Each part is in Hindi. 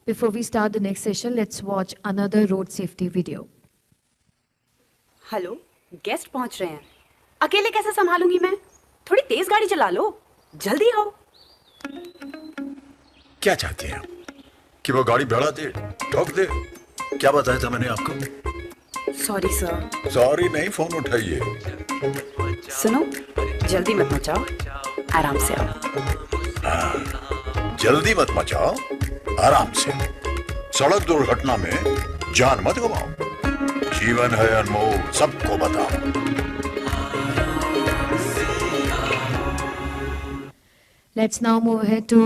Before we start the next session, let's watch another road safety video. Hello, guest पहुंच रहे हैं। अकेले कैसे संभालूंगी मैं? थोड़ी तेज गाड़ी चला लो, जल्दी आओ। क्या चाहती हैं? कि वो गाड़ी बढ़ा दे, ठोक दे? क्या बताया था मैंने आपको? Sorry sir. सॉरी नहीं, फोन उठाइए। सुनो, जल्दी मत मचाओ, आराम से आओ। जल्दी मत मचाओ, आराम से। सड़क दुर्घटना में जान मत गवाओ। जीवन है अनमोल, सबको बताओ। Let's now move ahead to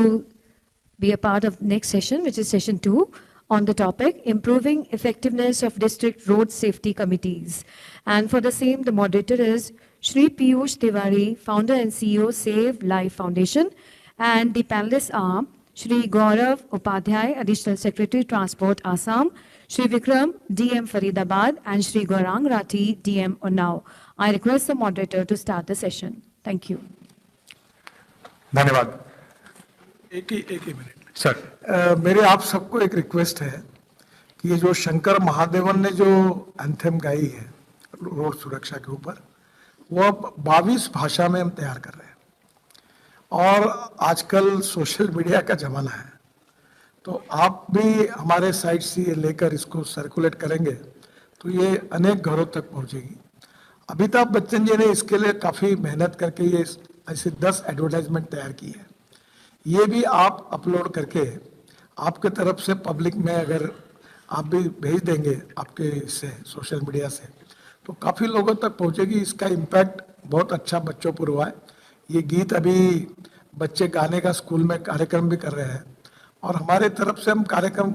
be a part of next session, which is session 2, on the topic Improving Effectiveness of District Road Safety Committees. And for the same, the moderator is Shri Piyush Tiwari, founder and CEO, Save Life Foundation. And the panelists are Shri Gaurav Upadhyay, Additional Secretary, Transport, Assam, Shri Vikram, DM Faridabad, and Shri Gaurang Rathi, DM Unnao. I request the moderator to start the session. Thank you. धन्यवाद। एक ही मिनट सर। मेरे आप सबको एक रिक्वेस्ट है कि ये जो शंकर महादेवन ने जो एंथम गाई है रोड सुरक्षा के ऊपर, वो अब 22 भाषा में हम तैयार कर रहे हैं। और आजकल सोशल मीडिया का जमाना है, तो आप भी हमारे साइड से ये लेकर इसको सर्कुलेट करेंगे तो ये अनेक घरों तक पहुंचेगी। अमिताभ बच्चन जी ने इसके लिए काफ़ी मेहनत करके ये ऐसे 10 एडवर्टाइजमेंट तैयार की है। ये भी आप अपलोड करके आपके तरफ से पब्लिक में अगर आप भी भेज देंगे आपके इससे सोशल मीडिया से, तो काफ़ी लोगों तक पहुंचेगी। इसका इम्पैक्ट बहुत अच्छा बच्चों पर हुआ है। ये गीत अभी बच्चे गाने का स्कूल में कार्यक्रम भी कर रहे हैं, और हमारे तरफ से हम कार्यक्रम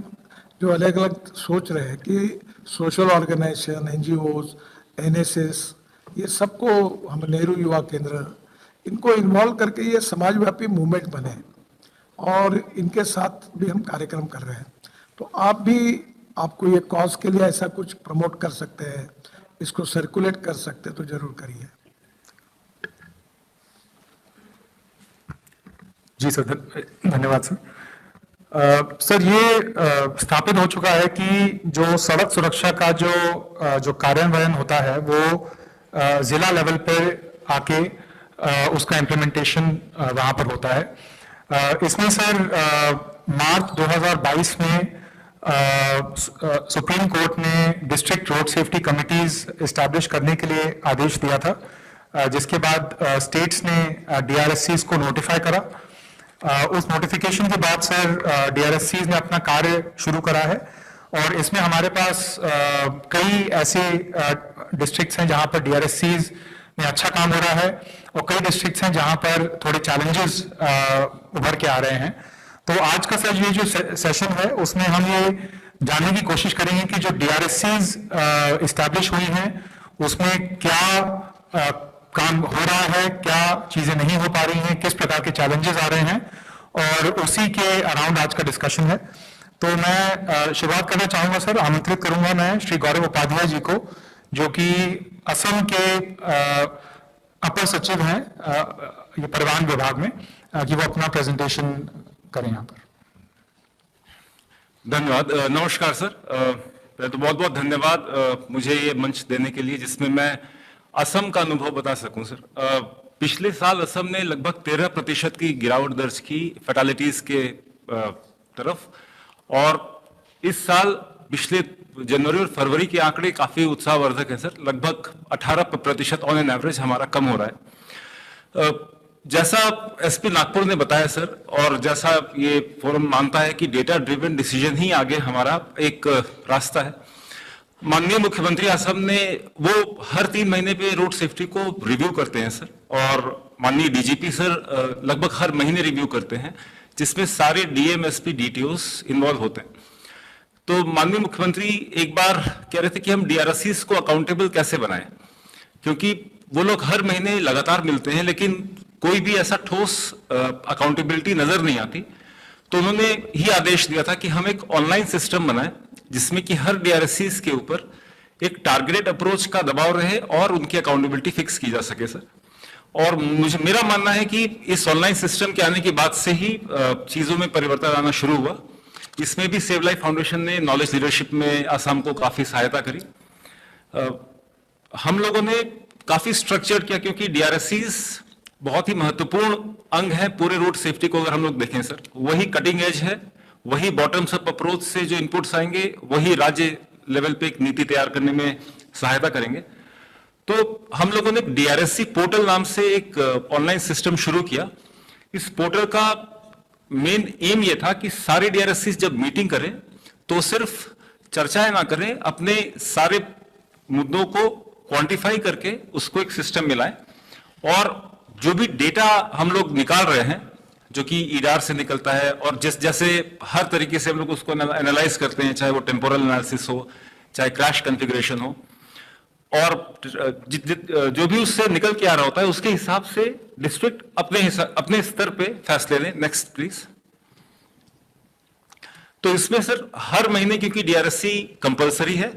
जो अलग अलग सोच रहे हैं कि सोशल ऑर्गेनाइजेशन, NGOs, NSS, ये सबको हम नेहरू युवा केंद्र, इनको इन्वॉल्व करके ये समाजव्यापी मूवमेंट बने, और इनके साथ भी हम कार्यक्रम कर रहे हैं। तो आप भी आपको ये कॉज के लिए ऐसा कुछ प्रमोट कर सकते हैं, इसको सर्कुलेट कर सकते हैं, तो जरूर करिए। जी सर, धन्यवाद सर। सर, ये स्थापित हो चुका है कि जो सड़क सुरक्षा का जो कार्यान्वयन होता है वो जिला लेवल पर आके उसका इम्प्लीमेंटेशन वहाँ पर होता है। इसमें सर मार्च 2022 में सुप्रीम कोर्ट ने district road safety committees establish करने के लिए आदेश दिया था, जिसके बाद स्टेट्स ने DRSCs को नोटिफाई करा। उस नोटिफिकेशन के बाद सर DRSCs ने अपना कार्य शुरू करा है, और इसमें हमारे पास कई ऐसे डिस्ट्रिक्ट्स हैं जहां पर DRSCs में अच्छा काम हो रहा है, और कई डिस्ट्रिक्ट्स हैं जहां पर थोड़े चैलेंजेस उभर के आ रहे हैं। तो आज का सर ये जो सेशन है उसमें हम ये जानने की कोशिश करेंगे कि जो DRSCs इस्टेब्लिश हुई हैं उसमें क्या काम हो रहा है, क्या चीजें नहीं हो पा रही हैं, किस प्रकार के चैलेंजेस आ रहे हैं, और उसी के अराउंड आज का डिस्कशन है। तो मैं शुरुआत करना चाहूंगा सर, आमंत्रित करूंगा मैं श्री गौरव उपाध्याय जी को, जो कि असम के अपर सचिव हैं ये परिवहन विभाग में, कि वो अपना प्रेजेंटेशन करें यहाँ पर। धन्यवाद। नमस्कार सर। पहले तो बहुत बहुत धन्यवाद मुझे ये मंच देने के लिए, जिसमें मैं असम का अनुभव बता सकूं सर। पिछले साल असम ने लगभग 13% की गिरावट दर्ज की फैटालिटीज के तरफ, और इस साल पिछले जनवरी और फरवरी के आंकड़े काफी उत्साहवर्धक हैं सर। लगभग 18% ऑन एन एवरेज हमारा कम हो रहा है। जैसा SP नागपुर ने बताया सर, और जैसा ये फोरम मानता है कि डेटा ड्रिवन डिसीजन ही आगे हमारा एक रास्ता है। माननीय मुख्यमंत्री असम ने वो हर 3 महीने पे रोड सेफ्टी को रिव्यू करते हैं सर, और माननीय DGP सर लगभग हर महीने रिव्यू करते हैं, जिसमें सारे DM SP DTOs इन्वॉल्व होते हैं। तो माननीय मुख्यमंत्री एक बार कह रहे थे कि हम DRSCs को अकाउंटेबल कैसे बनाएं, क्योंकि वो लोग हर महीने लगातार मिलते हैं लेकिन कोई भी ऐसा ठोस अकाउंटेबिलिटी नजर नहीं आती। तो उन्होंने ही आदेश दिया था कि हम एक ऑनलाइन सिस्टम बनाएं जिसमें कि हर DRSCs के ऊपर एक टारगेटेड अप्रोच का दबाव रहे और उनकी अकाउंटेबिलिटी फिक्स की जा सके सर। और मेरा मानना है कि इस ऑनलाइन सिस्टम के आने के बाद से ही चीजों में परिवर्तन आना शुरू हुआ, इसमें भी सेव लाइफ फाउंडेशन ने नॉलेज लीडरशिप में असम को काफी सहायता करी। हम लोगों ने काफी स्ट्रक्चर किया, क्योंकि डीआरएससीज बहुत ही महत्वपूर्ण अंग है पूरे रोड सेफ्टी को। अगर हम लोग देखें सर, वही कटिंग एज है, वही बॉटम्स अप अप्रोच से जो इनपुट्स आएंगे वही राज्य लेवल पे एक नीति तैयार करने में सहायता करेंगे। तो हम लोगों ने डीआरएससी पोर्टल नाम से एक ऑनलाइन सिस्टम शुरू किया। इस पोर्टल का मेन एम ये था कि सारे डीआरएससी जब मीटिंग करें तो सिर्फ चर्चाएं ना करें, अपने सारे मुद्दों को क्वांटिफाई करके उसको एक सिस्टम में लाएं, और जो भी डेटा हम लोग निकाल रहे हैं जो कि ईडार से निकलता है, और जैसे हर तरीके से हम लोग उसको एनालाइज करते हैं, चाहे वो टेम्पोरल एनालिसिस हो, चाहे क्रैश कॉन्फ़िगरेशन हो, और जो भी उससे निकल के आ रहा होता है उसके हिसाब से डिस्ट्रिक्ट अपने स्तर पे फैसले लें। Next please. तो इसमें सर हर महीने, क्योंकि डीआरएससी कंपलसरी है,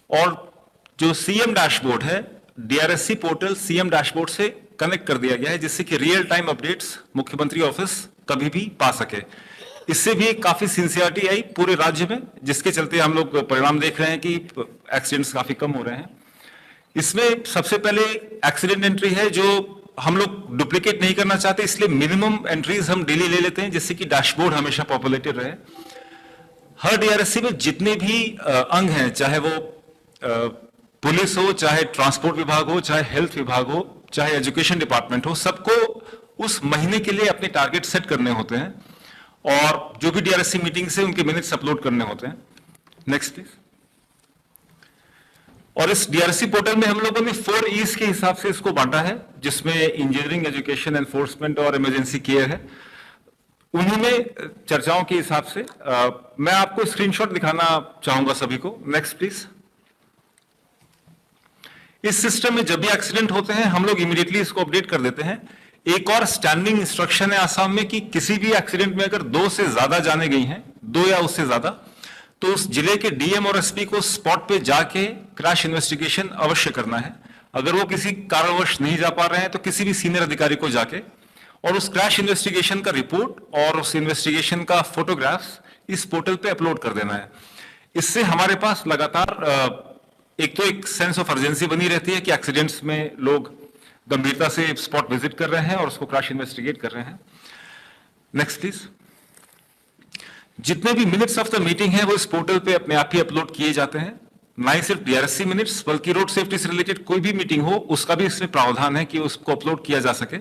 और जो सीएम डैशबोर्ड है, डीआरएससी पोर्टल सीएम डैशबोर्ड से कनेक्ट कर दिया गया है, जिससे कि रियल टाइम अपडेट्स मुख्यमंत्री ऑफिस कभी भी पा सके। इससे भी काफी सिंसियरिटी आई पूरे राज्य में, जिसके चलते हम लोग परिणाम देख रहे हैं कि एक्सीडेंट्स काफी कम हो रहे हैं। इसमें सबसे पहले एक्सीडेंट एंट्री है, जो हम लोग डुप्लीकेट नहीं करना चाहते, इसलिए मिनिमम एंट्रीज हम डेली ले लेते हैं, जिससे कि डैशबोर्ड हमेशा पॉपुलेटेड रहे। हर डीआरएससी में जितने भी अंग हैं, चाहे वो पुलिस हो, चाहे ट्रांसपोर्ट विभाग हो, चाहे हेल्थ विभाग हो, चाहे एजुकेशन डिपार्टमेंट हो, सबको उस महीने के लिए अपने टारगेट सेट करने होते हैं, और जो भी डीआरएससी मीटिंग से उनके मिनट्स अपलोड करने होते हैं। Next please. और इस डीआरएससी पोर्टल में हम लोगों ने 4 E's के हिसाब से इसको बांटा है, जिसमें इंजीनियरिंग, एजुकेशन, एनफोर्समेंट और इमरजेंसी केयर है। उन्हीं में चर्चाओं के हिसाब से मैं आपको स्क्रीनशॉट दिखाना चाहूंगा सभी को। Next please. इस सिस्टम में जब भी एक्सीडेंट होते हैं हम लोग इमीडिएटली इसको अपडेट कर देते हैं। एक और स्टैंडिंग इंस्ट्रक्शन है आसाम में कि किसी भी एक्सीडेंट में अगर 2 से ज्यादा जाने गई हैं, 2 या उससे ज्यादा, तो उस जिले के डीएम और एसपी को स्पॉट पे जाके क्रैश इन्वेस्टिगेशन अवश्य करना है। अगर वो किसी कारणवश नहीं जा पा रहे हैं तो किसी भी सीनियर अधिकारी को जाके और उस क्रैश इन्वेस्टिगेशन का रिपोर्ट और उस इन्वेस्टिगेशन का फोटोग्राफ्स इस पोर्टल पे अपलोड कर देना है। इससे हमारे पास लगातार एक तो एक सेंस ऑफ अर्जेंसी बनी रहती है कि एक्सीडेंट्स में लोग गंभीरता से स्पॉट विजिट कर रहे हैं और उसको क्रैश इन्वेस्टिगेट कर रहे हैं। Next please. जितने भी मिनट्स ऑफ द मीटिंग है वो इस पोर्टल पे अपने आप ही अपलोड किए जाते हैं। ना ही सिर्फ डीआरएससी मिनट्स बल्कि रोड सेफ्टी से रिलेटेड कोई भी मीटिंग हो उसका भी इसमें प्रावधान है कि उसको अपलोड किया जा सके।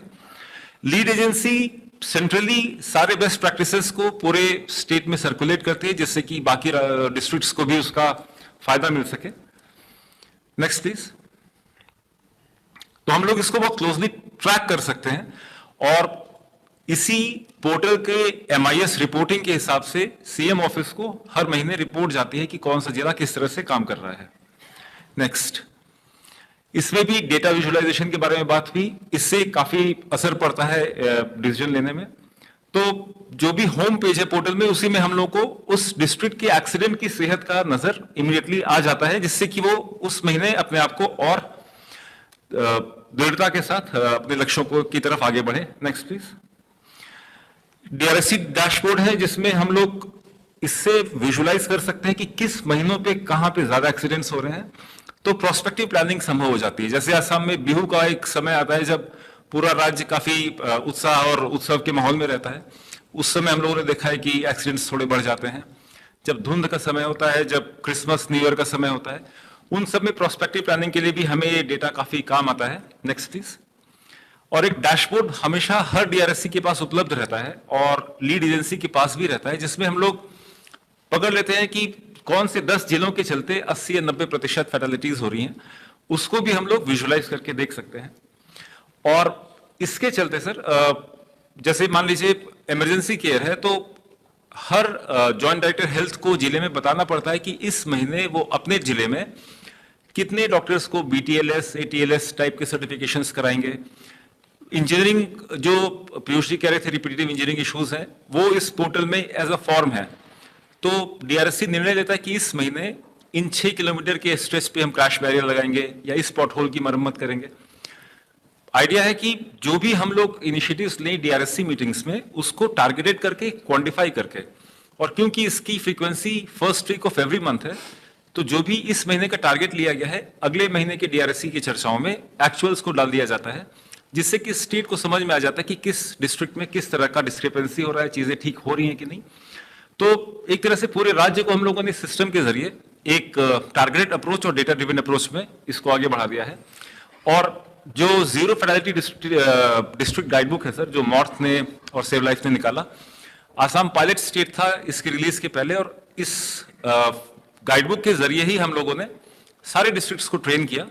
लीड एजेंसी सेंट्रली सारे बेस्ट प्रैक्टिसेस को पूरे स्टेट में सर्कुलेट करती है जिससे कि बाकी डिस्ट्रिक्ट्स को भी उसका फायदा मिल सके। Next please. तो हम लोग इसको बहुत क्लोजली ट्रैक कर सकते हैं और इसी पोर्टल के MIS रिपोर्टिंग के हिसाब से सीएम ऑफिस को हर महीने रिपोर्ट जाती है कि कौन सा जिला किस तरह से काम कर रहा है। नेक्स्ट। इसमें भी डेटा विजुअलाइजेशन के बारे में बात हुई, इससे काफी असर पड़ता है डिसीजन लेने में। तो जो भी होम पेज है पोर्टल में उसी में हम लोग को उस डिस्ट्रिक्ट के एक्सीडेंट की सेहत का नजर इमीडिएटली आ जाता है जिससे कि वो उस महीने अपने आप को और दृढ़ता के साथ अपने लक्ष्यों को की तरफ आगे बढ़े। Next please. डीआरएससी डैशबोर्ड है जिसमें हम लोग इससे विजुलाइज कर सकते हैं कि किस महीनों पे कहां पे ज्यादा एक्सीडेंट्स हो रहे हैं, तो प्रोस्पेक्टिव प्लानिंग संभव हो जाती है। जैसे असम में बिहू का एक समय आता है जब पूरा राज्य काफी उत्साह और उत्सव के माहौल में रहता है, उस समय हम लोगों ने देखा है कि एक्सीडेंट्स थोड़े बढ़ जाते हैं। जब धुंध का समय होता है, जब क्रिसमस न्यू ईयर का समय होता है, उन सब में प्रोस्पेक्टिव प्लानिंग के लिए भी हमें ये डेटा काफी काम आता है। Next please. और एक डैशबोर्ड हमेशा हर डीआरएससी के पास उपलब्ध रहता है और लीड एजेंसी के पास भी रहता है जिसमें हम लोग पकड़ लेते हैं कि कौन से 10 जिलों के चलते 80 या 90% फैटेलिटीज हो रही हैं, उसको भी हम लोग विजुलाइज करके देख सकते हैं। और इसके चलते सर जैसे मान लीजिए इमरजेंसी केयर है तो हर जॉइंट डायरेक्टर हेल्थ को जिले में बताना पड़ता है कि इस महीने वो अपने जिले में कितने डॉक्टर्स को BTLS, ATLS टाइप के सर्टिफिकेशंस कराएंगे। इंजीनियरिंग जो पीयूष जी कह रहे थे रिपीटेटिव इंजीनियरिंग इश्यूज हैं वो इस पोर्टल में एज अ फॉर्म है। तो डीआरएससी निर्णय लेता है कि इस महीने इन 6 किलोमीटर के स्ट्रेच पे हम क्रैश बैरियर लगाएंगे या इस पॉटहोल की मरम्मत करेंगे। आइडिया है कि जो भी हम लोग इनिशिएटिव्स लें डीआरएससी मीटिंग्स में उसको टारगेटेड करके क्वांटिफाई करके और क्योंकि इसकी frequency first week of every month है, तो जो भी इस महीने का टारगेट लिया गया है, अगले महीने के डीआरएससी की चर्चाओं में एक्चुअल्स को डाल दिया जाता है, जिससे कि स्टेट को समझ में आ जाता है कि किस डिस्ट्रिक्ट में किस तरह का डिस्क्रिपेंसी हो रहा है, चीजें ठीक हो रही हैं कि नहीं। तो एक तरह से पूरे राज्य को हम लोगों ने सिस्टम के जरिए एक टारगेटेड अप्रोच और डेटा ड्रिवन अप्रोच में इसको आगे बढ़ा दिया है। और जो जीरो फेटालिटी डिस्ट्रिक्ट गाइडबुक है सर, जो मॉर्थ ने और सेव लाइफ ने निकाला, आसाम पायलट स्टेट था इसके रिलीज के पहले, और इस गाइडबुक के जरिए ही हम लोगों ने सारे डिस्ट्रिक्ट्स को ट्रेन किया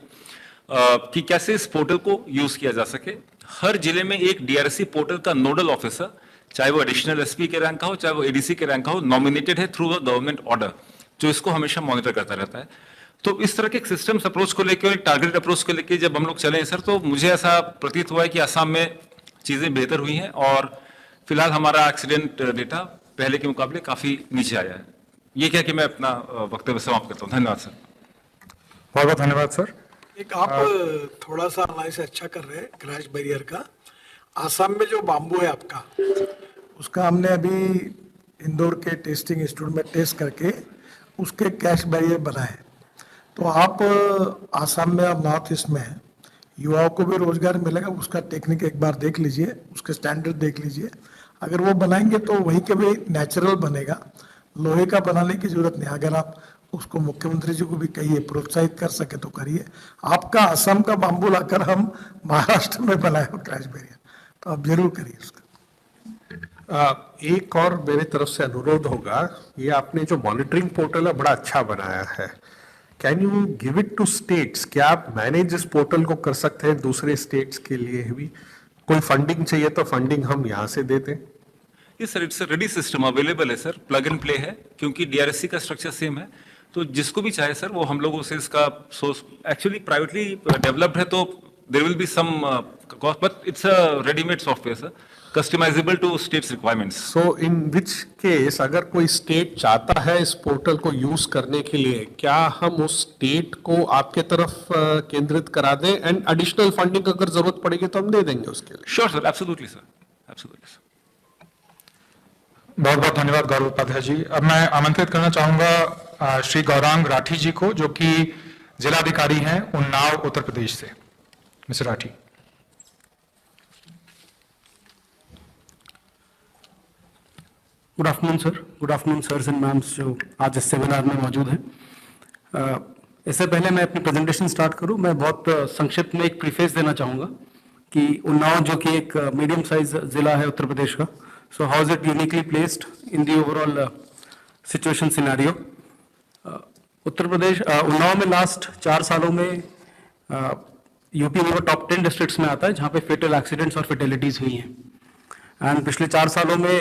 कि कैसे इस पोर्टल को यूज किया जा सके। हर जिले में एक डीआरएससी पोर्टल का नोडल ऑफिसर, चाहे वो एडिशनल एसपी के रैंक का हो, चाहे वो एडीसी के रैंक का हो, नॉमिनेटेड है थ्रू अ गवर्नमेंट ऑर्डर, जो इसको हमेशा मॉनिटर करता रहता है। तो इस तरह के एक सिस्टम्स अप्रोच को लेकर और एक टारगेट अप्रोच को लेकर जब हम लोग चले सर, तो मुझे ऐसा प्रतीत हुआ है कि आसाम में चीजें बेहतर हुई हैं और फिलहाल हमारा एक्सीडेंट डेटा पहले के मुकाबले काफी नीचे आया है। ये क्या कि मैं अपना वक्तव्य समाप्त करता हूँ। धन्यवाद सर। बहुत बहुत धन्यवाद सर। एक आप थोड़ा सा एनालिसिस अच्छा कर रहे हैं क्रैश बैरियर का। आसाम में जो बाम्बू है आपका, उसका हमने अभी इंदौर के टेस्टिंग इंस्टीट्यूट में टेस्ट करके उसके क्रैश बैरियर बनाए। तो आप आसाम में और नॉर्थ ईस्ट में युवाओं को भी रोजगार मिलेगा, उसका टेक्निक एक बार देख लीजिए, उसके स्टैंडर्ड देख लीजिए। अगर वो बनाएंगे तो वहीं के भी नेचुरल बनेगा, लोहे का बनाने की जरूरत नहीं। अगर आप उसको मुख्यमंत्री जी को भी कहिए, प्रोत्साहित कर सके तो करिए। आपका असम का बाम्बू लाकर हम महाराष्ट्र में बनाए हो क्रैश बैरियर, तो आप जरूर करिए उसका। एक और मेरी तरफ से अनुरोध होगा, ये आपने जो मॉनिटरिंग पोर्टल है बड़ा अच्छा बनाया है, can you give it to states? क्या आप मैनेज इस पोर्टल को कर सकते हैं दूसरे स्टेट्स के लिए भी? कोई फंडिंग चाहिए तो फंडिंग हम यहाँ से दे दें। Yes sir, it's ready system available है सर, प्लग एंड प्ले है, क्योंकि डीआरएससी का स्ट्रक्चर सेम है। तो जिसको भी चाहे सर, वो हम लोगों से इसका सोर्स एक्चुअली प्राइवेटली डेवलप्ड है, तो there will be some cost, but it's a readymade software sir, customisable to states requirements. So in which case अगर कोई स्टेट चाहता है इस पोर्टल को यूज करने के लिए, क्या हम उस स्टेट को आपके तरफ केंद्रित करा दें, एंड एडिशनल फंडिंग अगर जरूरत पड़ेगी तो हम दे देंगे उसके लिए? Sure sir, absolutely sir, absolutely sir. बहुत बहुत धन्यवाद गौरव उपाध्याय जी। अब मैं आमंत्रित करना चाहूंगा श्री गौरांग राठी जी को, जो कि जिलाधिकारी हैं उन्नाव उत्तर प्रदेश से। Mister Rathi. Good afternoon sir, good afternoon sirs and ma'ams जो आज इस सेमिनार में मौजूद हैं। इससे पहले मैं अपनी प्रेजेंटेशन स्टार्ट करूं, मैं बहुत संक्षिप्त में एक प्रीफेस देना चाहूँगा कि उन्नाव जो कि एक मीडियम साइज जिला है उत्तर प्रदेश का, so how is it uniquely placed in the overall situation scenario. Uttar Pradesh Unnao में लास्ट 4 सालों में यूपी में वो टॉप 10 डिस्ट्रिक्ट्स में आता है जहाँ पे फेटल एक्सीडेंट्स और फेटेलिटीज हुई हैं। एंड पिछले 4 सालों में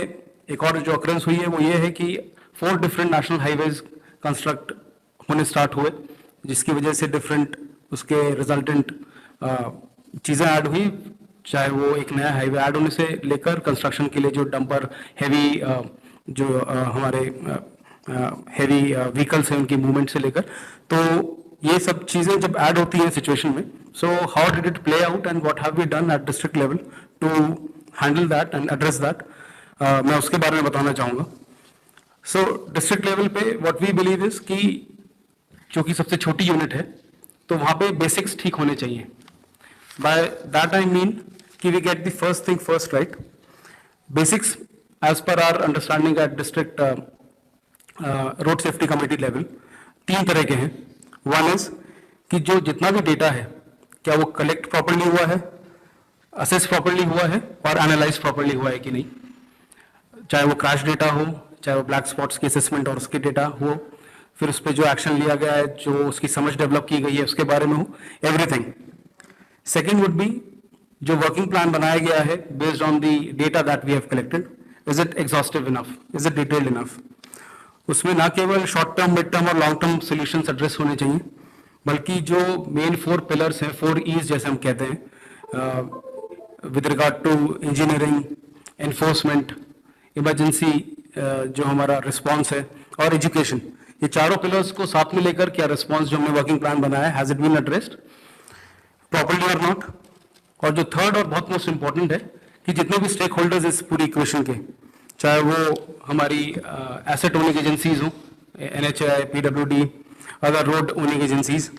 एक और जो अक्रेंस हुई है वो ये है कि 4 डिफरेंट नेशनल हाईवेज कंस्ट्रक्ट होने स्टार्ट हुए, जिसकी वजह से डिफरेंट उसके रिजल्टेंट चीज़ें ऐड हुई, चाहे वो एक नया हाईवे ऐड होने से लेकर कंस्ट्रक्शन के लिए जो डंपर हैवी जो हमारे हैवी व्हीकल्स हैं उनकी मूवमेंट से लेकर, तो ये सब चीज़ें जब ऐड होती हैं सिचुएशन में, so how did it play out and what have we done at district level to handle that and address that, मैं उसके बारे में बताना चाहूँगा। सो डिस्ट्रिक्ट लेवल पे व्हाट वी बिलीव इज कि जो कि सबसे छोटी यूनिट है, तो वहाँ पे बेसिक्स ठीक होने चाहिए। बाय दैट आई मीन कि we get the first thing first right. Basics as पर our understanding at district road safety committee level 3 तरह के हैं। वन इज कि जो जितना भी डेटा है, क्या वो कलेक्ट प्रॉपर्ली हुआ है, असेस प्रॉपर्ली हुआ है और एनालाइज प्रॉपर्ली हुआ है कि नहीं, चाहे वो क्रैश डेटा हो, चाहे वो ब्लैक स्पॉट्स की असेसमेंट और उसके डेटा हो, फिर उस पर जो एक्शन लिया गया है, जो उसकी समझ डेवलप की गई है उसके बारे में हो, एवरीथिंग। सेकेंड वुड बी जो वर्किंग प्लान बनाया गया है based on the data that we have collected, is it exhaustive enough, is it detailed enough. उसमें ना केवल शॉर्ट टर्म, मिड टर्म और लॉन्ग टर्म सोल्यूशंस एड्रेस होने चाहिए, बल्कि जो मेन 4 पिलर्स हैं, 4 E's जैसे हम कहते हैं, with regard to engineering, enforcement, emergency जो हमारा रिस्पॉन्स है और एजुकेशन, ये चारों पिलर्स को साथ में लेकर क्या रिस्पॉन्स जो हमने वर्किंग प्लान बनाया has it been addressed properly और नॉट। और जो थर्ड और बहुत मोस्ट इंपॉर्टेंट है कि जितने भी स्टेक होल्डर्स इस पूरी इक्वेशन के, चाहे वो हमारी एसेट ओनिंग एजेंसीज हों, NHAI, PWD, other road owning agencies,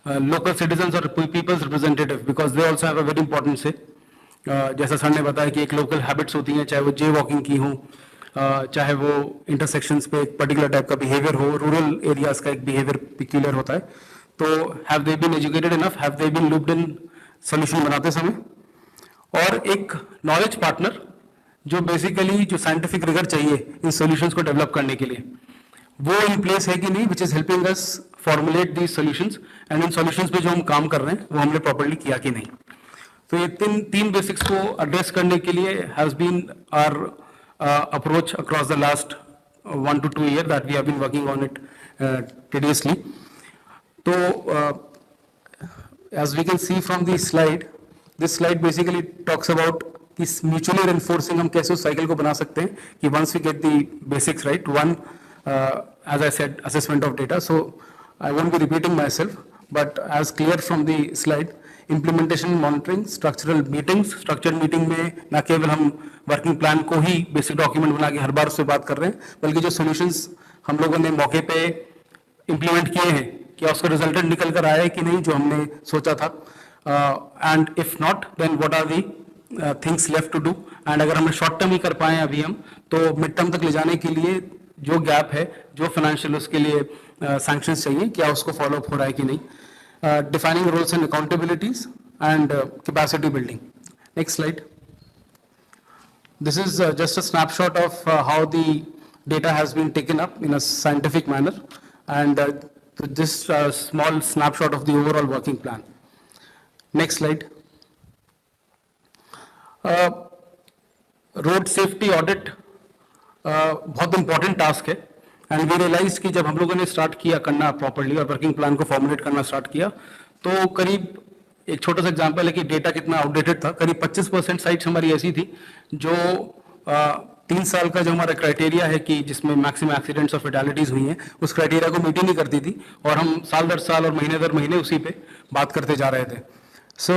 local citizens or people's representative, because they also have a very important say. जैसा सर ने बताया कि एक local habits होती हैं, चाहे वो जे वॉकिंग की हो, चाहे वो intersections पे एक particular type का behavior हो, rural areas का एक behavior peculiar होता है, तो have they been educated enough, have they been looped in solution बनाते समय, और एक knowledge partner जो basically जो scientific rigor चाहिए इन solutions को develop करने के लिए, वो in place है कि नहीं, which is helping us formulate these solutions, and in solutions पे जो हम काम कर रहे हैं वो हमने properly किया कि नहीं. तो ये तीन बेसिक्स को एड्रेस करने के लिए has been our approach across the last 1 to 2 years that we have been working on it tediously. तो as we can see from this slide basically talks about इस म्यूचुअली रेनफोर्सिंग हम कैसे उस साइकिल को बना सकते हैं कि once we get the basics right, one as I said assessment of data. So I won't be repeating myself, but as clear from the slide, implementation monitoring, structural meetings, structure meeting में न केवल हम वर्किंग प्लान को ही बेसिक डॉक्यूमेंट बना के हर बार उससे बात कर रहे हैं, बल्कि जो सॉल्यूशंस हम लोगों ने मौके पे इम्प्लीमेंट किए हैं, क्या उसका रिजल्टेंट निकल कर आया है कि नहीं जो हमने सोचा था, and if not then what are the things left to do. And अगर हमने शॉर्ट टर्म ही कर पाए अभी हम, तो मिड टर्म तक ले जाने के लिए जो गैप है, जो फाइनेंशियल उसके लिए सैंक्शंस चाहिए, क्या उसको फॉलो अप हो रहा है कि नहीं. Defining roles and accountabilities and capacity building. Next slide. This is just a snapshot of how the data has been taken up in a scientific manner, and this small snapshot of the overall working plan. Next slide. Road safety audit बहुत important task है. एंड वी रियलाइज कि जब हम लोगों ने स्टार्ट किया करना प्रॉपर्ली और वर्किंग प्लान को फॉर्मुलेट करना स्टार्ट किया, तो करीब एक छोटा सा एग्जांपल है कि डेटा कितना आउटडेटेड था. करीब 25% साइट्स हमारी ऐसी थी जो 3 साल का जो हमारा क्राइटेरिया है कि जिसमें मैक्सिमम एक्सीडेंट्स और फेटालिटीज हुई हैं, उस क्राइटेरिया को मीट ही नहीं करती थी, और हम साल दर साल और महीने दर महीने उसी पे बात करते जा रहे थे. So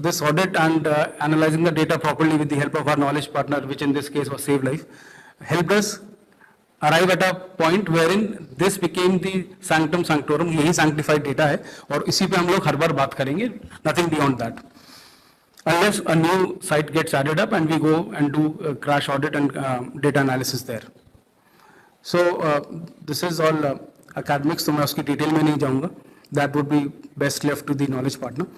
this audit and analyzing the data properly with the help of our knowledge partner, which in this case was Save Life, helped us arrive at a point wherein this became the sanctum sanctorum. यही sanctified data है और इसी पे हम लोग हर बार बात करेंगे, nothing beyond that. Unless a new site gets added up and we go and do a crash audit and data analysis there. So this is all academics, तो मैं उसकी डिटेल में नहीं जाऊँगा. That would be best left to the knowledge partner.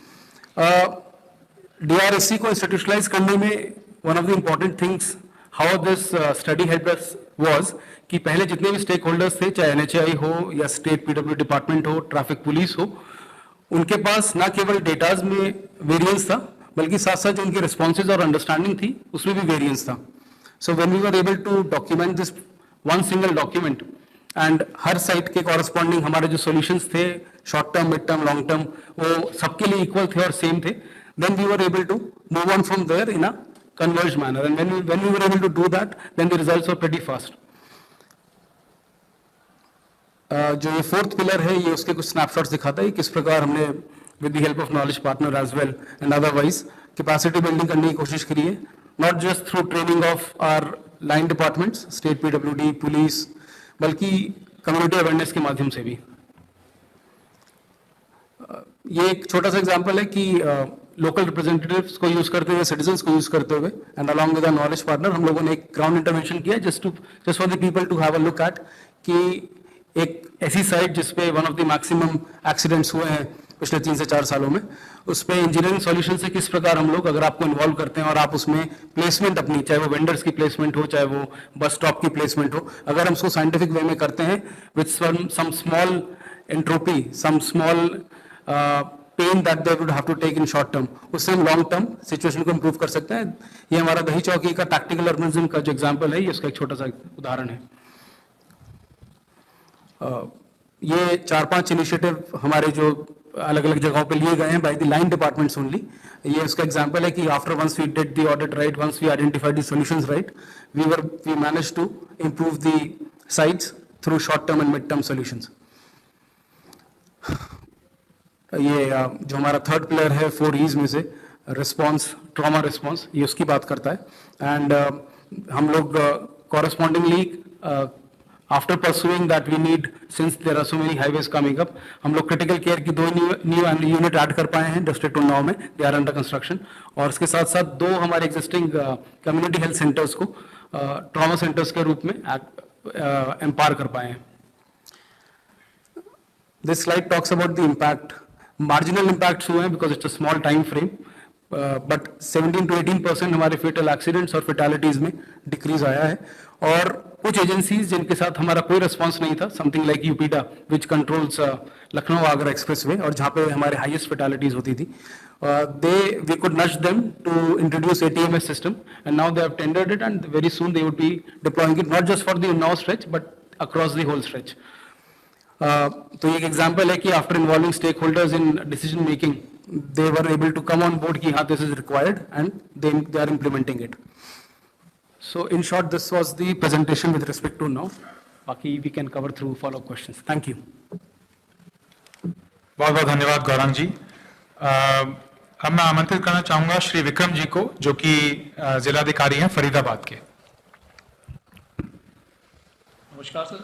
DRSC को institutionalize करने में one of the important things how this study helped us was कि पहले जितने भी स्टेक होल्डर्स थे, चाहे NHAI हो या स्टेट PW डिपार्टमेंट हो, ट्रैफिक पुलिस हो, उनके पास ना केवल डेटाज में वेरिएंस था, बल्कि साथ साथ जो उनकी रिस्पॉन्सेज और अंडरस्टैंडिंग थी उसमें भी वेरिएंस था. So when we were able to document this one single document, and हर साइट के कॉरस्पॉन्डिंग हमारे जो सॉल्यूशंस थे, short term, mid term, long term, वो सबके लिए इक्वल थे और सेम थे, then we were able to move on from there in a converged manner. And when we were able to do that, then the results were pretty fast. जो ये फोर्थ पिलर है, ये उसके कुछ स्नैपशॉट्स दिखाता है किस प्रकार हमने with the help of knowledge partner as well and otherwise capacity building करने की कोशिश करी है, not just through training of our line departments, state PWD, police, बल्कि कम्युनिटी अवेयरनेस के माध्यम से भी. ये एक छोटा सा एग्जांपल है कि लोकल रिप्रेजेंटेटिव्स को यूज करते हुए, सिटीजन्स को यूज करते हुए, and along with knowledge partner हम लोगों ने एक ग्राउंड इंटरवेंशन किया just for the people to have a look at कि एक ऐसी साइट जिसपे one of the maximum accidents हुए हैं पिछले 3 से 4 सालों में, उस पे इंजीनियरिंग सॉल्यूशन से किस प्रकार हम लोग, अगर आपको इन्वॉल्व करते हैं और आप उसमें प्लेसमेंट अपनी, चाहे वो वेंडर्स की प्लेसमेंट हो, चाहे वो बस स्टॉप की प्लेसमेंट हो, अगर हम उसको साइंटिफिक वे में करते हैं with some small entropy, some small pain that they would have to take in short term, उससे हम लॉन्ग टर्म सिचुएशन को इंप्रूव कर सकते हैं. ये हमारा दही चौकी का टैक्टिकल अर्बनिज्म का जो एग्जांपल है, ये उसका एक छोटा सा उदाहरण है. ये 4-5 इनिशिएटिव हमारे जो अलग अलग जगहों पे लिए गए हैं by the line departments only. ये उसका एग्जांपल है कि after once we did the audit right, once we identified the solutions right, we manage to improve the sites through short term and mid term solutions. ये जो हमारा थर्ड पिलर है 4 E's में से, रिस्पॉन्स, ट्रॉमा रिस्पॉन्स, ये उसकी बात करता है. एंड हम लोग correspondingly after pursuing that we need, since there are so many highways coming up, हम लोग critical care की 2 new unit add कर पाए हैं डिस्ट्रिक्ट उन्नाव में, they are under construction, और इसके साथ साथ 2 हमारे existing community health centers को trauma centers के रूप में empower कर पाए हैं. This slide talks about the impact. Marginal impacts हुए हैं because it's a small time frame, but 17 to 18% हमारे fatal accidents और fatalities में decrease आया है. और कुछ एजेंसीज जिनके साथ हमारा कोई रिस्पांस नहीं था, समथिंग लाइक यूपीडा विच कंट्रोल्स लखनऊ आगरा एक्सप्रेसवे, और जहाँ पे हमारे हाईएस्ट फैटेलिटीज होती थी, we could nudge them to introduce ATMS system, and now they have tendered it, and very soon they would be deploying it not just for the Unnao stretch but across the whole stretch. तो एक एग्जांपल है कि after involving stakeholders in decision making, they were able to come on board कि हाँ this is required, and they are implementing it. So in short, this was the presentation with respect to now. Baki we can cover through follow-up questions. Thank you. बहुत बहुत धन्यवाद गौरांग जी. अब मैं आमंत्रित करना चाहूंगा श्री विक्रम जी को, जो कि जिलाधिकारी हैं फरीदाबाद के. नमस्कार सर.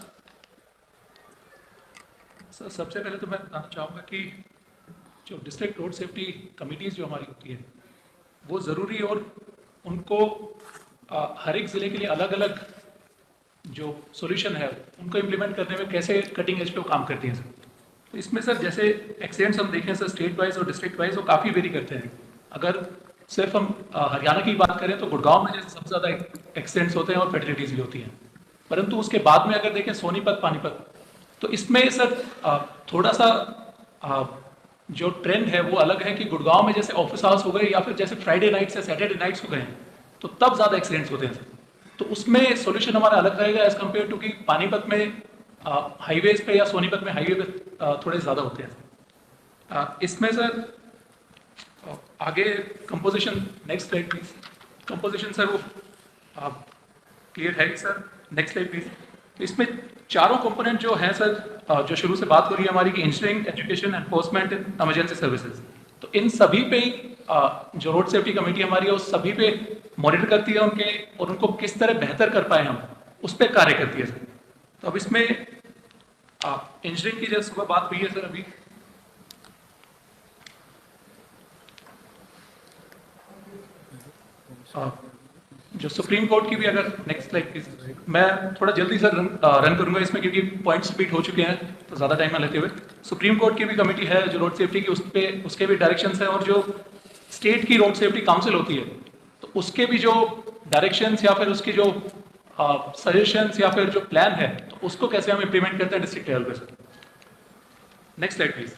सर सबसे पहले तो मैं बताना चाहूँगा कि जो डिस्ट्रिक्ट रोड सेफ्टी कमिटीज़ जो हमारी होती है वो ज़रूरी, और उनको हर एक ज़िले के लिए अलग अलग जो सॉल्यूशन है उनको इम्प्लीमेंट करने में कैसे कटिंग एज पे काम करती हैं सर. तो इसमें सर जैसे एक्सीडेंट्स हम देखें सर स्टेट वाइज और डिस्ट्रिक्ट वाइज वो काफ़ी वेरी करते हैं. अगर सिर्फ हम हरियाणा की बात करें तो गुड़गांव में जैसे सबसे ज़्यादा एक्सीडेंट्स होते हैं और फैटलिटीज़ भी होती हैं, परंतु उसके बाद में अगर देखें सोनीपत पानीपत, तो इसमें सर थोड़ा सा जो ट्रेंड है वो अलग है कि गुड़गांव में जैसे ऑफिस आवर्स हो गए या फिर जैसे फ्राइडे नाइट्स या सैटरडे नाइट्स हो गए तो तब ज़्यादा एक्सीडेंट्स होते हैं सर. तो उसमें सॉल्यूशन हमारा अलग रहेगा एज कम्पेयर टू कि पानीपत में हाईवेज पे या सोनीपत में हाईवे पे थोड़े ज़्यादा होते हैं. इसमें सर आगे composition, next slide please. Composition sir वो क्लियर है सर, नेक्स्ट स्लाइड प्लीज. तो इसमें चारों कंपोनेंट जो हैं सर, जो शुरू से बात हो रही है हमारी कि engineering, education, enforcement, emergency services, तो इन सभी पे जो रोड सेफ्टी कमेटी हमारी है उस सभी पे मॉनिटर करती है उनके, और उनको किस तरह बेहतर कर पाए हम उस पर कार्य करती है सर. तो अब इसमें इंजीनियरिंग की जैसे सुबह बात हुई है सर, अभी जो सुप्रीम कोर्ट की भी, अगर नेक्स्ट स्लाइड प्लीज. मैं थोड़ा जल्दी सर रन करूंगा इसमें क्योंकि पॉइंट्स रिपीट हो चुके हैं, तो ज़्यादा टाइम ना लेते हुए. सुप्रीम कोर्ट की भी कमेटी है जो रोड सेफ्टी की, उसके भी डायरेक्शंस हैं, और जो स्टेट की रोड सेफ्टी काउंसिल होती है तो उसके भी जो डायरेक्शंस या फिर उसकी जो सजेशंस या फिर जो प्लान है तो उसको कैसे हम इम्प्लीमेंट करते हैं डिस्ट्रिक्ट लेवल पे सर. Next slide please.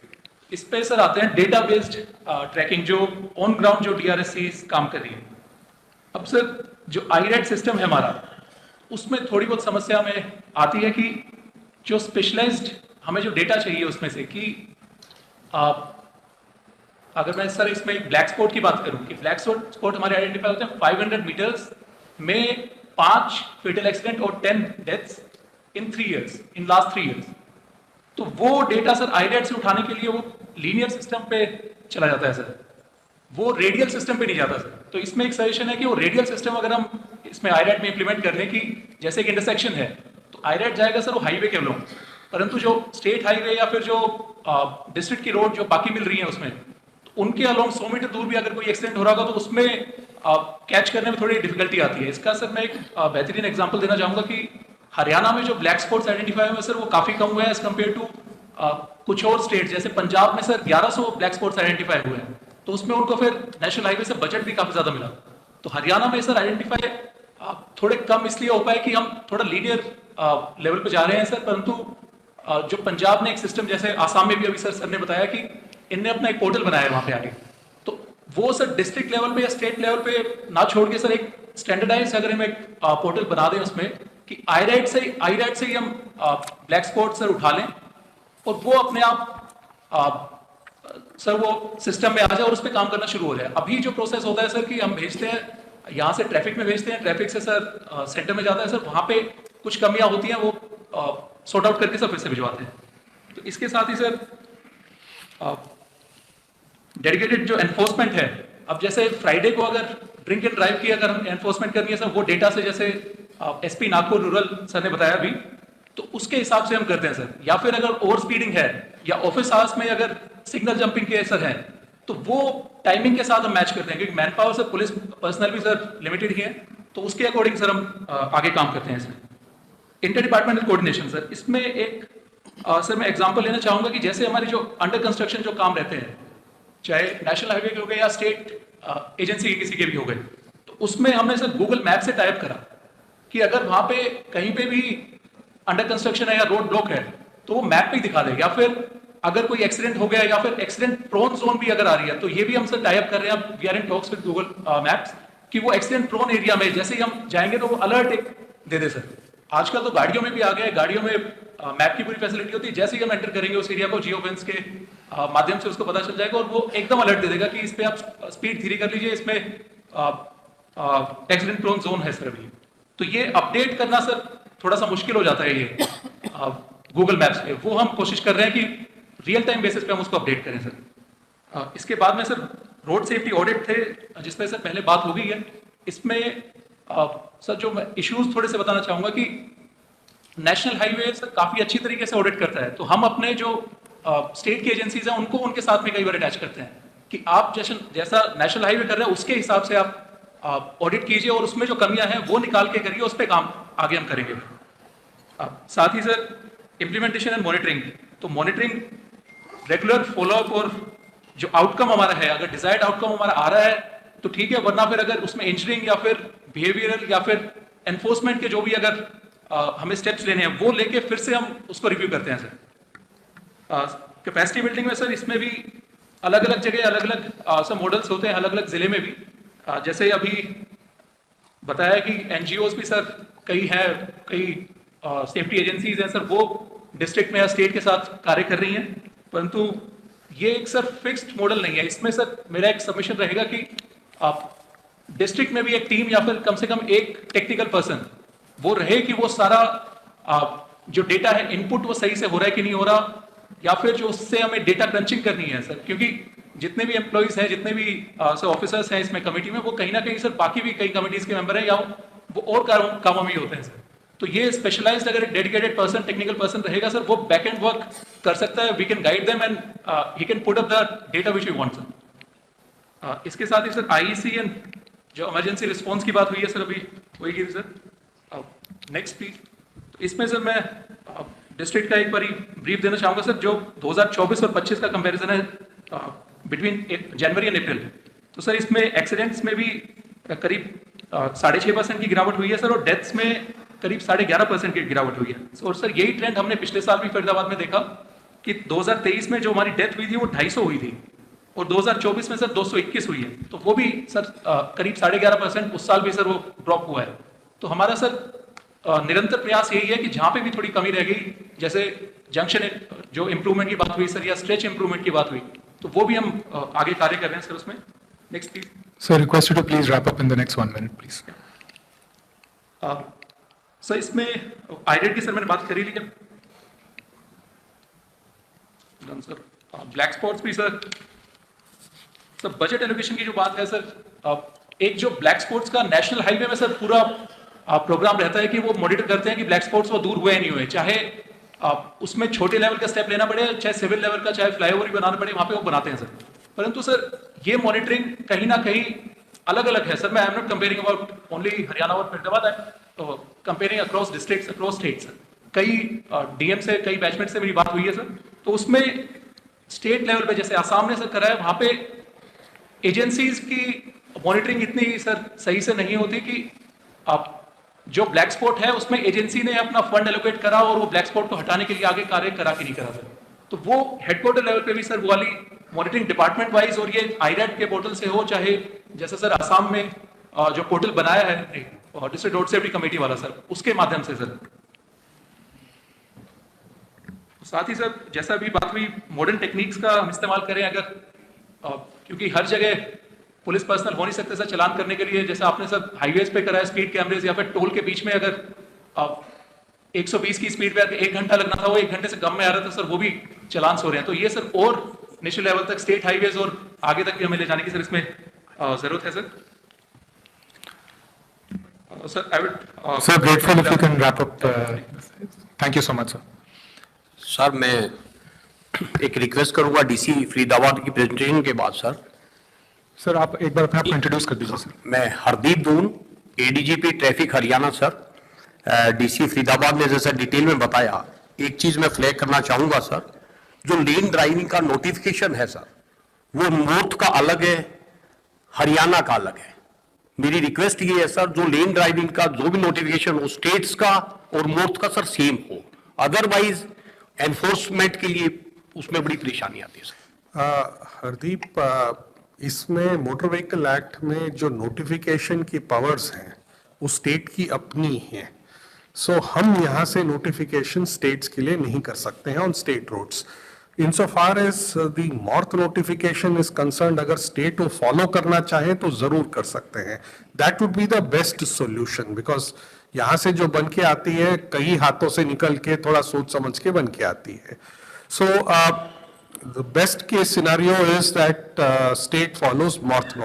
इस पे सर आते हैं डेटा बेस्ड ट्रैकिंग, जो ऑन ग्राउंड जो DRSC काम कर रही है. अब सर जो IRAD सिस्टम है हमारा, उसमें थोड़ी बहुत समस्या हमें आती है कि जो स्पेशलाइज्ड हमें जो डेटा चाहिए उसमें से कि अगर मैं सर इसमें एक ब्लैक स्पॉट की बात करूं कि ब्लैक स्पॉट हमारे आइडेंटिफाई होते हैं 500 मीटर्स में 5 फेटल एक्सीडेंट और 10 deaths in 3 years, in last 3 years. तो वो डेटा सर IRAD से उठाने के लिए वो लीनियर सिस्टम पे चला जाता है सर, वो रेडियल सिस्टम पे नहीं जाता सर. तो इसमें एक सजेशन है कि वो रेडियल सिस्टम अगर हम इसमें IRAD में इंप्लीमेंट कर लें कि जैसे एक इंटरसेक्शन है तो IRAD जाएगा सर वो हाईवे के अलोंग, परंतु जो स्टेट हाईवे या फिर जो डिस्ट्रिक्ट की रोड जो बाकी मिल रही है उसमें, तो उनके अलोंग 100 मीटर दूर भी अगर कोई एक्सीडेंट हो रहा होगा तो उसमें कैच करने में थोड़ी डिफिकल्टी आती है. इसका सर मैं एक बेहतरीन एग्जाम्पल देना चाहूँगा कि हरियाणा में जो ब्लैक स्पॉट्स आइडेंटिफाई हुए सर वो काफ़ी कम हुए हैं एज कम्पेयर टू कुछ और स्टेट. जैसे पंजाब में सर 1100 ब्लैक स्पॉट्स आइडेंटिफाई हुए हैं, तो उसमें उनको फिर नेशनल हाईवे से बजट भी काफी ज्यादा मिला. तो हरियाणा में सर आइडेंटिफाई थोड़े कम इसलिए हो पाए कि हम थोड़ा लीनियर लेवल पे जा रहे हैं सर, परंतु जो पंजाब ने एक सिस्टम, जैसे आसाम में भी अभी सर ने बताया कि इनने अपना एक पोर्टल बनाया है वहां पे आगे, तो वो सर डिस्ट्रिक्ट लेवल पे या स्टेट लेवल पे ना छोड़ के सर एक स्टैंडर्डाइज अगर हम एक पोर्टल बना दें उसमें कि IRAD से ही हम ब्लैक स्पॉट सर उठा लें और वो अपने आप सर वो सिस्टम में आ जाए और उस पर काम करना शुरू हो जाए. अभी जो प्रोसेस होता है सर कि हम भेजते हैं यहाँ से ट्रैफिक में भेजते हैं, ट्रैफिक से सर सेंटर में जाता है सर, वहाँ पे कुछ कमियां होती हैं वो सॉर्ट आउट करके सर फिर से भिजवाते हैं. तो इसके साथ ही सर डेडिकेटेड जो एनफोर्समेंट है, अब जैसे फ्राइडे को अगर ड्रिंक एंड ड्राइव की अगर हम एनफोर्समेंट करनी है सर, वो डेटा से जैसे एसपी नागपुर रूरल सर ने बताया अभी, तो उसके हिसाब से हम करते हैं सर। या फिर अगर ओवर स्पीडिंग है या ऑफिस आवर्स में अगर सिग्नल जंपिंग के सर है, तो वो टाइमिंग के साथ हम मैच करते हैं, क्योंकि man power sir police personal भी सर लिमिटेड ही है, तो उसके अकॉर्डिंग सर हम आगे काम करते हैं इसमें। इंटर डिपार्टमेंटल कोऑर्डिनेशन सर, इसमें एक सर मैं एग्जांपल लेना चाहूंगा कि जैसे हमारे जो अंडर कंस्ट्रक्शन जो काम रहते हैं, चाहे नेशनल हाईवे के हो गए या स्टेट एजेंसी के किसी के भी हो गए, तो उसमें हमने सर गूगल मैप से टाइप करा कि अगर वहां पे कहीं पे भी अंडर कंस्ट्रक्शन है या रोड ब्लॉक है तो वो मैप पे ही दिखा दे, या फिर अगर कोई एक्सीडेंट हो गया या फिर एक्सीडेंट प्रोन जोन भी अगर आ रही है, तो ये भी हम सर टाइप कर रहे हैं, we are in talks with Google Maps कि वो एक्सीडेंट प्रोन एरिया में जैसे ही हम जाएंगे तो वो अलर्ट एक दे दे सर। आजकल तो गाड़ियों में भी आ गया है, गाड़ियों में मैप की पूरी फैसिलिटी होती है, जैसे ही हम एंटर करेंगे उस एरिया को जियो फेंस के माध्यम से उसको पता चल जाएगा और वो एकदम अलर्ट दे देगा कि इस पे आप स्पीड धीरे कर लीजिए, इसमें एक्सीडेंट प्रोन जोन है सर अभी। तो ये अपडेट करना सर थोड़ा सा मुश्किल हो जाता है ये गूगल मैप्स पे, वो हम कोशिश कर रहे हैं कि रियल टाइम बेसिस पे हम उसको अपडेट करें सर। इसके बाद में सर रोड सेफ्टी ऑडिट थे जिसपे सर पहले बात हो गई है। इसमें सर जो मैं इश्यूज थोड़े से बताना चाहूंगा कि नेशनल हाईवे सर काफी अच्छी तरीके से ऑडिट करता है, तो हम अपने जो स्टेट की एजेंसीज हैं उनको उनके साथ में कई बार अटैच करते हैं कि आप जैसा नेशनल हाईवे कर रहे हैं उसके हिसाब से आप ऑडिट कीजिए और उसमें जो कमियां हैं वो निकाल के करिए, उस पर काम आगे हम करेंगे। साथ ही सर इम्प्लीमेंटेशन एंड मॉनिटरिंग, तो मॉनिटरिंग रेगुलर फॉलोअप और जो आउटकम हमारा है, अगर डिजायर्ड आउटकम हमारा आ रहा है तो ठीक है, वरना फिर अगर उसमें इंजीनियरिंग या फिर बिहेवियरल या फिर एनफोर्समेंट के जो भी अगर हमें स्टेप्स लेने हैं वो लेके फिर से हम उसको रिव्यू करते हैं सर। कैपेसिटी बिल्डिंग में सर इसमें भी अलग अलग जगह अलग अलग सब मॉडल्स होते हैं, अलग अलग जिले में भी। जैसे अभी बताया कि एनजीओज भी सर कई हैं, कई सेफ्टी एजेंसीज हैं सर, वो डिस्ट्रिक्ट में या स्टेट के साथ कार्य कर रही हैं, परंतु ये एक सर फिक्स्ड मॉडल नहीं है। इसमें सर मेरा एक सबमिशन रहेगा कि आप डिस्ट्रिक्ट में भी एक टीम या फिर कम से कम एक टेक्निकल पर्सन वो रहे कि वो सारा जो डेटा है इनपुट वो सही से हो रहा है कि नहीं हो रहा, या फिर जो उससे हमें डेटा क्रंचिंग करनी है सर, क्योंकि जितने भी एम्प्लॉइज हैं, जितने भी सर ऑफिसर्स हैं इसमें कमेटी में, वो कहीं ना कहीं सर बाकी भी कई कमिटीज के मेंबर हैं या वो और कामों में ही होते हैं सर। तो ये स्पेशलाइज्ड अगर एक डेडिकेटेड पर्सन, टेक्निकल पर्सन रहेगा सर, वो बैक एंड वर्क कर सकता है, we can guide them and he can put up the data which we want sir. इसके साथ ही सर आईईसी एंड जो इमरजेंसी रिस्पांस की बात हुई है सर अभी वही की सर। Next please. तो इसमें सर मैं डिस्ट्रिक्ट का एक बार ब्रीफ देना चाहूंगा सर। जो 2024 और 25 का कंपैरिजन है बिटवीन जनवरी एंड अप्रैल, तो सर इसमें एक्सीडेंट्स में भी करीब 6.5% की गिरावट हुई है सर, और डेथ्स में करीब 11.5% की गिरावट हुई है। और सर यही ट्रेंड हमने पिछले साल भी फरीदाबाद में देखा कि 2023 में जो हमारी डेथ हुई थी वो 250 हुई थी और 2024 में सर 221 हुई है, तो वो भी सर करीब 11.5% उस साल भी सर वो ड्रॉप हुआ है। तो हमारा सर निरंतर प्रयास यही है कि जहां पे भी थोड़ी कमी रह गई, जैसे जंक्शन जो इंप्रूवमेंट की बात हुई सर या स्ट्रेच इंप्रूवमेंट की बात हुई, तो वो भी हम आगे कार्य कर रहे हैं सर उसमें। Next please. Sir, request you to please wrap up in the next 1 minute, please. Sir इसमें आईडेट की सर मैंने बात करी ली है सर। ब्लैक स्पॉट्स भी सर बजट एलोकेशन की जो बात है सर, एक जो ब्लैक स्पॉट्स का नेशनल हाईवे में सर पूरा प्रोग्राम रहता है कि वो मॉनिटर करते हैं कि ब्लैक स्पॉट्स वो दूर हुए नहीं हुए, चाहे उसमें छोटे लेवल का स्टेप लेना पड़े, चाहे सिविल लेवल का, चाहे फ्लाईओवर ही बनाना पड़े, वहां पे वो बनाते हैं सर। परंतु सर ये मॉनिटरिंग कहीं ना कहीं अलग अलग है सर। मैं I am not comparing about only Haryana और Faridabad, I am comparing across districts, across states. कई डीएम से, कई बैचमेंट से मेरी बात हुई है सर, तो उसमें स्टेट लेवल पे जैसे आसाम ने सर करा है, वहां पे एजेंसीज की मॉनिटरिंग इतनी सर सही से नहीं होती कि आप जो ब्लैक स्पॉट है उसमें एजेंसी ने अपना फंड एलोकेट करा और वो ब्लैक स्पॉट को हटाने के लिए आगे कार्य करा कि नहीं करा सर। तो वो हेडक्वार्टर लेवल पे भी सर वो वाली मॉनिटरिंग डिपार्टमेंट वाइज, और ये आईरैट के पोर्टल से हो, चाहे जैसे सर आसाम में जो पोर्टल बनाया है डिस्ट्रिक्ट रोड सेफ्टी कमेटी वाला सर, उसके माध्यम से सर। साथ ही सर जैसा भी बात हुई मॉडर्न टेक्निक्स का हम इस्तेमाल करें अगर, क्योंकि हर जगह पुलिस पर्सनल हो नहीं सकते सर चलान करने के लिए। जैसे आपने सर हाईवेज पे करा है स्पीड कैमरेज, या फिर टोल के बीच में अगर 120 की स्पीड पे अगर 1 घंटा लगना था वो 1 घंटे से कम में आ रहा था सर, वो भी चलान हो रहे हैं। तो ये सर और नेशनल लेवल तक, स्टेट हाईवेज और आगे तक भी हमें ले जाने की सर इसमें जरूरत है sir. Sir, I would. Sir, grateful if you can wrap up. Thank you so much, sir. Sir मैं एक रिक्वेस्ट करूंगा डीसी फरीदाबाद की प्रेजेंटेशन के बाद सर। सर आप एक बार अपने आप को इंट्रोड्यूस कर दीजिए सर। मैं Hardeep Doon, ADGP traffic Haryana sir. DC Faridabad ने जैसा डिटेल में बताया, एक चीज मैं फ्लैग करना चाहूंगा सर, जो लेन ड्राइविंग का नोटिफिकेशन है सर, वो नॉर्थ का अलग है, हरियाणा का अलग है। मेरी रिक्वेस्ट ये है सर, जो लेन ड्राइविंग का जो भी नोटिफिकेशन हो स्टेट्स का और नॉर्थ का सर सेम हो, अदरवाइज एनफोर्समेंट के लिए उसमें बड़ी परेशानी आती है सर। हरदीप, इसमें मोटर व्हीकल एक्ट में जो नोटिफिकेशन की पावर्स हैं वो स्टेट की अपनी है। सो हम यहाँ से नोटिफिकेशन स्टेट्स के लिए नहीं कर सकते हैं on state roads. Insofar as the MORTH notification is concerned, अगर स्टेट वो फॉलो करना चाहे तो जरूर कर सकते हैं। That would be the best solution, because यहाँ से जो बन के आती है कई हाथों से निकल के थोड़ा सोच समझ के बन के आती है। So the best case scenario is that state follows MORTH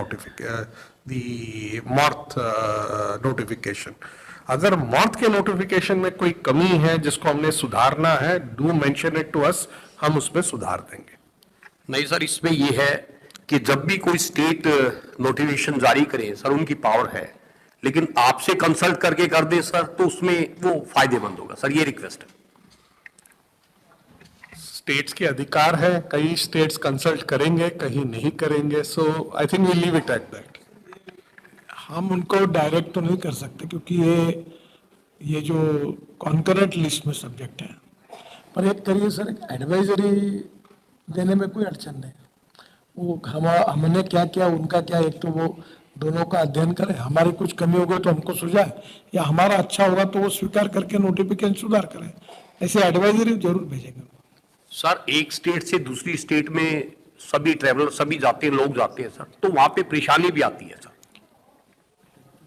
notification। अगर मॉर्थ के नोटिफिकेशन में कोई कमी है जिसको हमने सुधारना है, do mention it to us, हम उसमें सुधार देंगे। नहीं सर, इसमें ये है कि जब भी कोई स्टेट नोटिफिकेशन जारी करे सर, उनकी पावर है, लेकिन आपसे कंसल्ट करके कर दे सर तो उसमें वो फायदेमंद होगा सर, ये रिक्वेस्ट है। स्टेट्स के अधिकार है, कई स्टेट्स कंसल्ट करेंगे, कहीं नहीं करेंगे। So I think we leave it at that. हम उनको डायरेक्ट तो नहीं कर सकते क्योंकि ये जो कॉन्करेंट लिस्ट में सब्जेक्ट है, पर एक करिए सर, एक एडवाइजरी देने में कोई अड़चन नहीं। वो हमने क्या किया, उनका क्या, एक तो वो दोनों का अध्ययन करें, हमारी कुछ कमी हो गई तो हमको सुझाए, या हमारा अच्छा होगा तो वो स्वीकार करके नोटिफिकेशन सुधार करें। ऐसे एडवाइजरी जरूर भेजेंगे सर। एक स्टेट से दूसरी स्टेट में सभी ट्रेवलर सभी जाते हैं, लोग जाते हैं सर, तो वहां पे परेशानी भी आती है सर।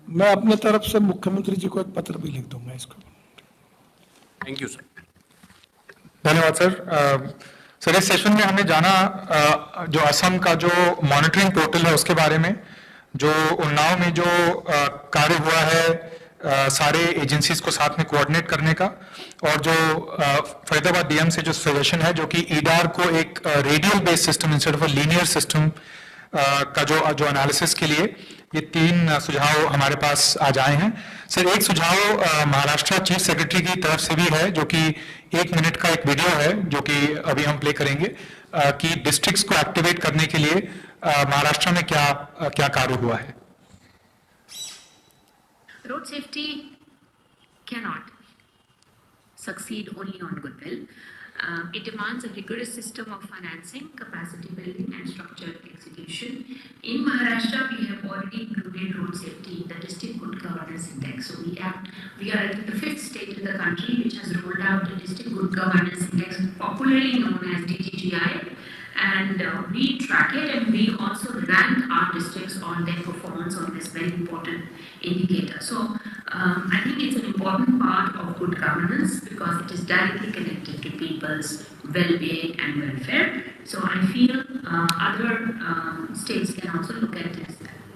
मैं अपने तरफ से मुख्यमंत्री जी को एक पत्र भी लिख दूंगा इसको। Thank you sir. धन्यवाद सर। सर इस सेशन में हमने जाना जो असम का जो मॉनिटरिंग पोर्टल है उसके बारे में, जो उन्नाव में जो कार्य हुआ है सारे एजेंसीज को साथ में कोऑर्डिनेट करने का, और जो फरीदाबाद डीएम से जो सजेशन है जो कि ईडार को एक radial based system instead of linear system का जो एनालिसिस के लिए ये 3 सुझाव हमारे पास आज आए हैं। सर एक सुझाव महाराष्ट्र चीफ सेक्रेटरी की तरफ से भी है, जो कि 1 मिनट का एक वीडियो है जो कि अभी हम प्ले करेंगे, कि डिस्ट्रिक्ट्स को एक्टिवेट करने के लिए महाराष्ट्र में क्या कार्य हुआ है। Road safety cannot succeed only on goodwill. It demands a rigorous system of financing, capacity building and structured execution. In Maharashtra, we have already included road safety in the District Good Governance Index. So we are the 5th state in the country which has rolled out the District Good Governance Index, popularly known as DGGI. And we track it, and we also rank our districts on their performance on this very important indicator. So I think it's an important part of good governance because it is directly connected to people's well-being and welfare. So I feel other states can also look at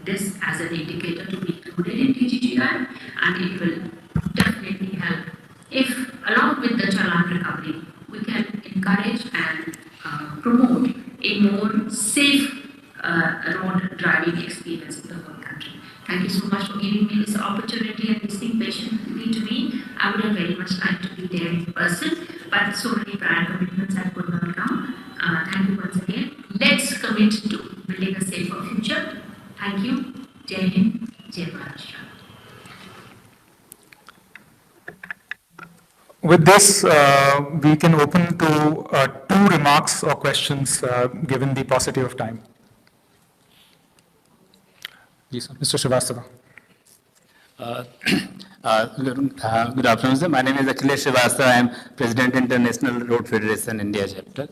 this as an indicator to be included in DGGI, and it will definitely help if, along with the challan recovery, we can encourage and promote a more safe road driving experience in the whole country. Thank you so much for giving me this opportunity and listening patiently to me. I would have very much liked to be there in person, but so many prior commitments I could not come. Thank you once again. Let's commit to building a safer future. Thank you. Jai Hind, Jai Maharashtra. With this, we can open to 2 remarks or questions given the paucity of time. Yes, sir. Mr. Srivastava. Good afternoon, sir. My name is Akhilesh Srivastava. I am President International Road Federation India chapter.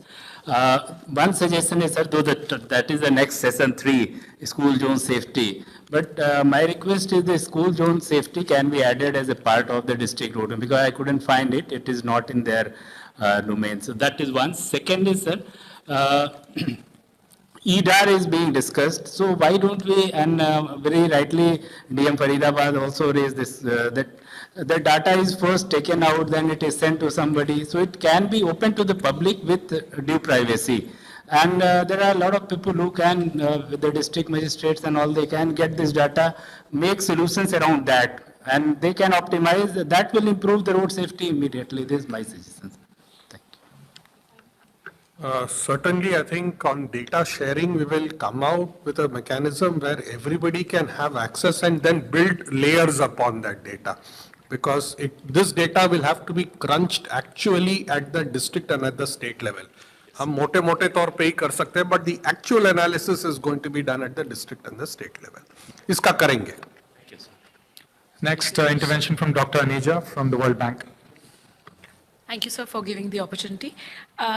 One suggestion is, sir, though that is the next session 3, school zone safety. But my request is the school zone safety can be added as a part of the district road, because I couldn't find it. It is not in their domain. So that is one. Second is, sir, EDAR is being discussed, so why don't we, and very rightly, DM Faridabad also raised this, that the data is first taken out, then it is sent to somebody, so it can be open to the public with due privacy. And there are a lot of people who can, with the district magistrates and all, they can get this data, make solutions around that, and they can optimize, that will improve the road safety immediately. This is my suggestion. Certainly, I think on data sharing, we will come out with a mechanism where everybody can have access and then build layers upon that data. Because this data will have to be crunched actually at the district and at the state level. हम मोटे-मोटे तौर पे ही कर सकते हैं, but the actual analysis is going to be done at the district and the state level. इसका करेंगे. Next intervention from Dr. Aneja from the World Bank. Thank you, sir, for giving the opportunity.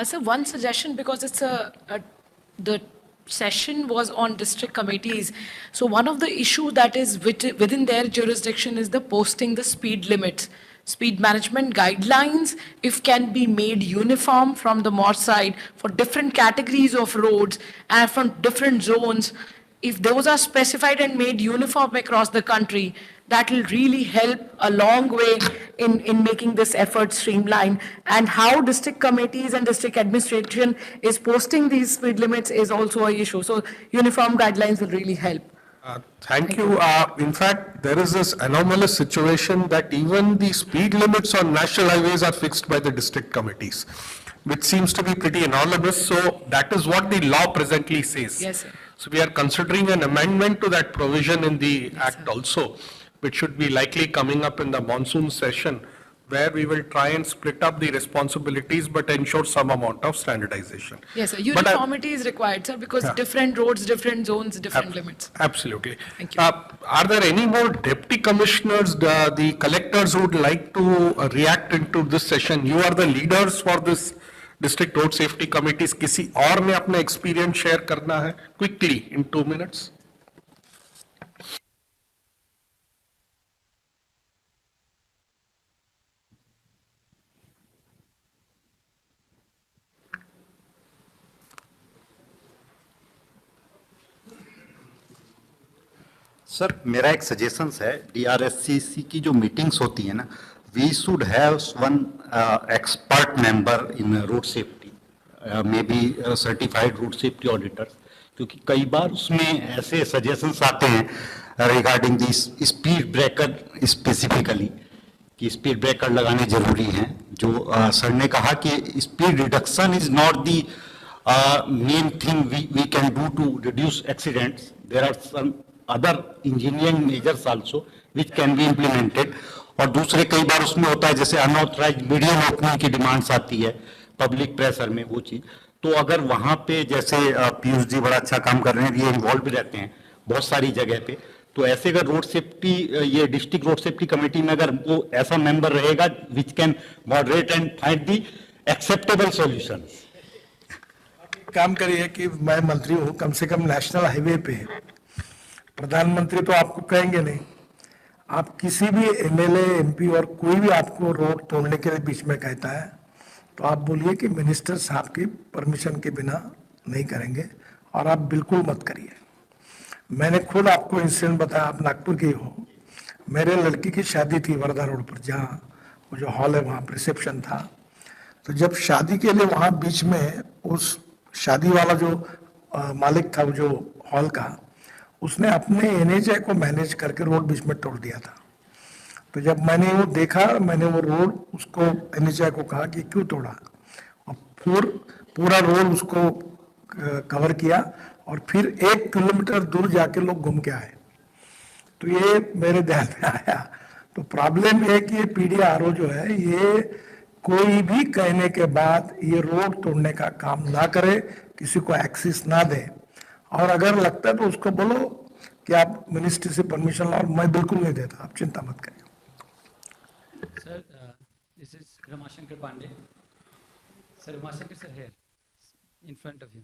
So one suggestion, because it's the session was on district committees. So one of the issue that is within their jurisdiction is the posting the speed limits. Speed management guidelines, if can be made uniform from the MOR side for different categories of roads and from different zones, if those are specified and made uniform across the country, that will really help a long way in making this effort streamlined. And how district committees and district administration is posting these speed limits is also an issue. So uniform guidelines will really help. Thank you. In fact, there is this anomalous situation that even the speed limits on national highways are fixed by the district committees, which seems to be pretty anomalous. So that is what the law presently says. Yes, sir. So we are considering an amendment to that provision in the Act also, which should be likely coming up in the monsoon session, where we will try and split up the responsibilities but ensure some amount of standardization. Yes, sir. Uniformity is required, sir, because different roads, different zones, different limits. Absolutely. Thank you. Are there any more deputy commissioners, the collectors who would like to react into this session? You are the leaders for this district road safety committees. किसी और ने अपना experience share करना है? Quickly, in 2 minutes. सर मेरा एक सजेशंस है, DRSCC की जो मीटिंग्स होती है ना, we should have one expert member in road safety, may be certified road safety auditor, क्योंकि कई बार उसमें ऐसे सजेशंस आते हैं regarding this speed breaker specifically, कि स्पीड ब्रेकर लगाने जरूरी हैं. जो सर ने कहा कि speed reduction is not the main thing we can do to reduce accidents. There are some other engineering measures also which can be implemented. और दूसरे कई बार उसमें होता है जैसे अनऑथराइज्ड मीडियम ओपनिंग की डिमांड्स आती है पब्लिक प्रेशर में, वो चीज. तो अगर वहां पे जैसे पीयूष जी बड़ा अच्छा काम कर रहे हैं, ये इन्वॉल्व भी रहते हैं बहुत सारी जगह पे, तो ऐसे अगर रोड सेफ्टी, ये डिस्ट्रिक्ट रोड सेफ्टी कमेटी में अगर वो ऐसा मेंबर रहेगा which can moderate and find the acceptable solutions. काम करिए कि मैं मंत्री हूँ, कम से कम नेशनल हाईवे पे प्रधानमंत्री तो आपको कहेंगे नहीं, आप किसी भी MLA MP और कोई भी आपको रोड तोड़ने के लिए बीच में कहता है तो आप बोलिए कि मिनिस्टर साहब की परमिशन के बिना नहीं करेंगे, और आप बिल्कुल मत करिए. मैंने खुद आपको इंसिडेंट बताया, आप नागपुर के ही हो. मेरे लड़की की शादी थी वर्धा रोड पर, जहाँ वो जो हॉल है वहाँ रिसेप्शन था. तो जब शादी के लिए वहाँ बीच में उस शादी वाला जो मालिक था जो हॉल का, उसने अपने NHI को मैनेज करके रोड बीच में तोड़ दिया था. तो जब मैंने वो देखा, मैंने वो रोड उसको NHI को कहा कि क्यों तोड़ा, और पूरा रोड उसको कवर किया, और फिर 1 किलोमीटर दूर जाके लोग घूम के आए. तो ये मेरे ध्यान में आया. तो प्रॉब्लम है कि ये PDRO जो है, ये कोई भी कहने के बाद ये रोड तोड़ने का काम ना करे, किसी को एक्सेस ना दे, और अगर लगता है तो उसको बोलो कि आप मिनिस्ट्री से परमिशन लाओ. मैं बिल्कुल नहीं देता, आप चिंता मत करिए. Sir, this is Ramashankar Pandey. Sir, Ramashankar sir here, in front of you.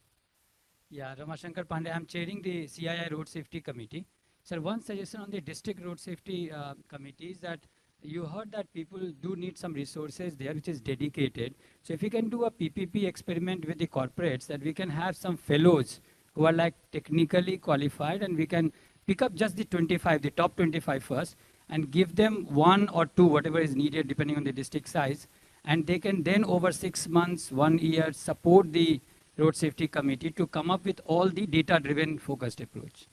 Yeah, Ramashankar Pandey. I'm chairing the CII Road Safety Committee. Sir, one suggestion on the district road safety committee is that you heard that people do need some resources there, which is dedicated. So if we can do a PPP experiment with the corporates, that we can have some fellows who are like technically qualified, and we can pick up just the 25, the top 25 first, and give them 1 or 2, whatever is needed depending on the district size, and they can then over 6 months, 1 year, support the road safety committee to come up with all the data-driven focused approach.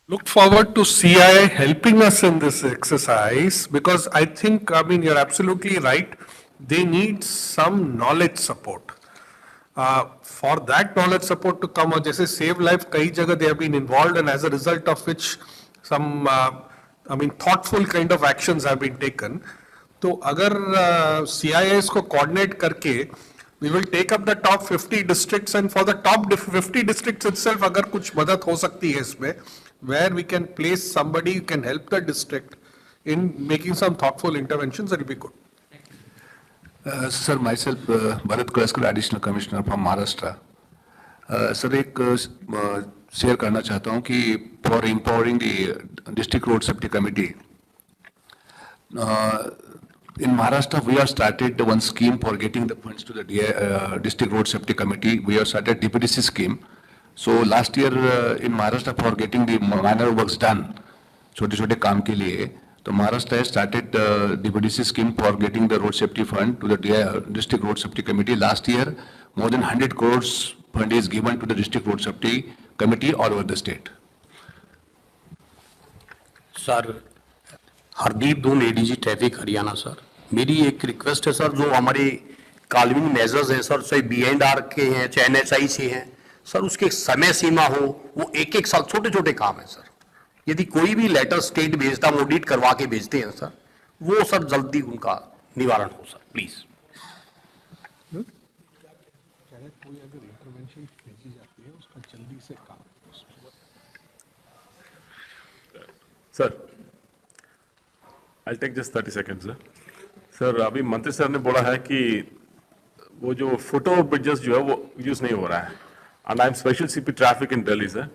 Look forward to CII helping us in this exercise, because I think, I mean, you're absolutely right. They need some knowledge support. For that knowledge support to come, or जैसे Save Life, कई जगह they have been involved, and as a result of which some, I mean, thoughtful kind of actions have been taken. तो अगर CIIs को coordinate करके, we will take up the top 50 districts, and for the top 50 districts itself, अगर कुछ मदद हो सकती है इसमें, where we can place somebody who can help the district in making some thoughtful interventions, that will be good. Sir, myself, Bharat Kulaskar, Additional Commissioner from Maharashtra. Sir, एक शेयर करना चाहता हूँ कि for empowering the District Road Safety Committee, in Maharashtra, we have started one scheme for getting the funds to the District Road Safety Committee. We have started DPDC scheme. So last year in Maharashtra, for getting the minor works done, छोटे-छोटे काम के लिए, तो Maharashtra has started DPDC scheme for getting the road safety fund to the District Road Safety Committee. Last year, more than 100 crores fund is given to the District Road Safety Committee all over the state. Sir, Hardeep Doon, ADG traffic Haryana. Sir, मेरी एक रिक्वेस्ट है सर, जो हमारे कालमिंग मेजर्स हैं सर, चाहे BNR के हैं, चाहे NHI से हैं सर, उसकी एक समय सीमा हो, वो एक साल, छोटे-छोटे काम है सर। यदि कोई भी लेटर स्टेट भेजता, वो ऑडिट करवा के भेजते हैं सर, वो सर जल्दी उनका निवारण हो sir, please. Sir, I'll take just 30 seconds, sir. Sir, अभी मंत्री सर ने बोला है कि वो जो फुटओवर ब्रिजेस जो है वो यूज नहीं हो रहा है, and I'm special CP traffic in Delhi, sir,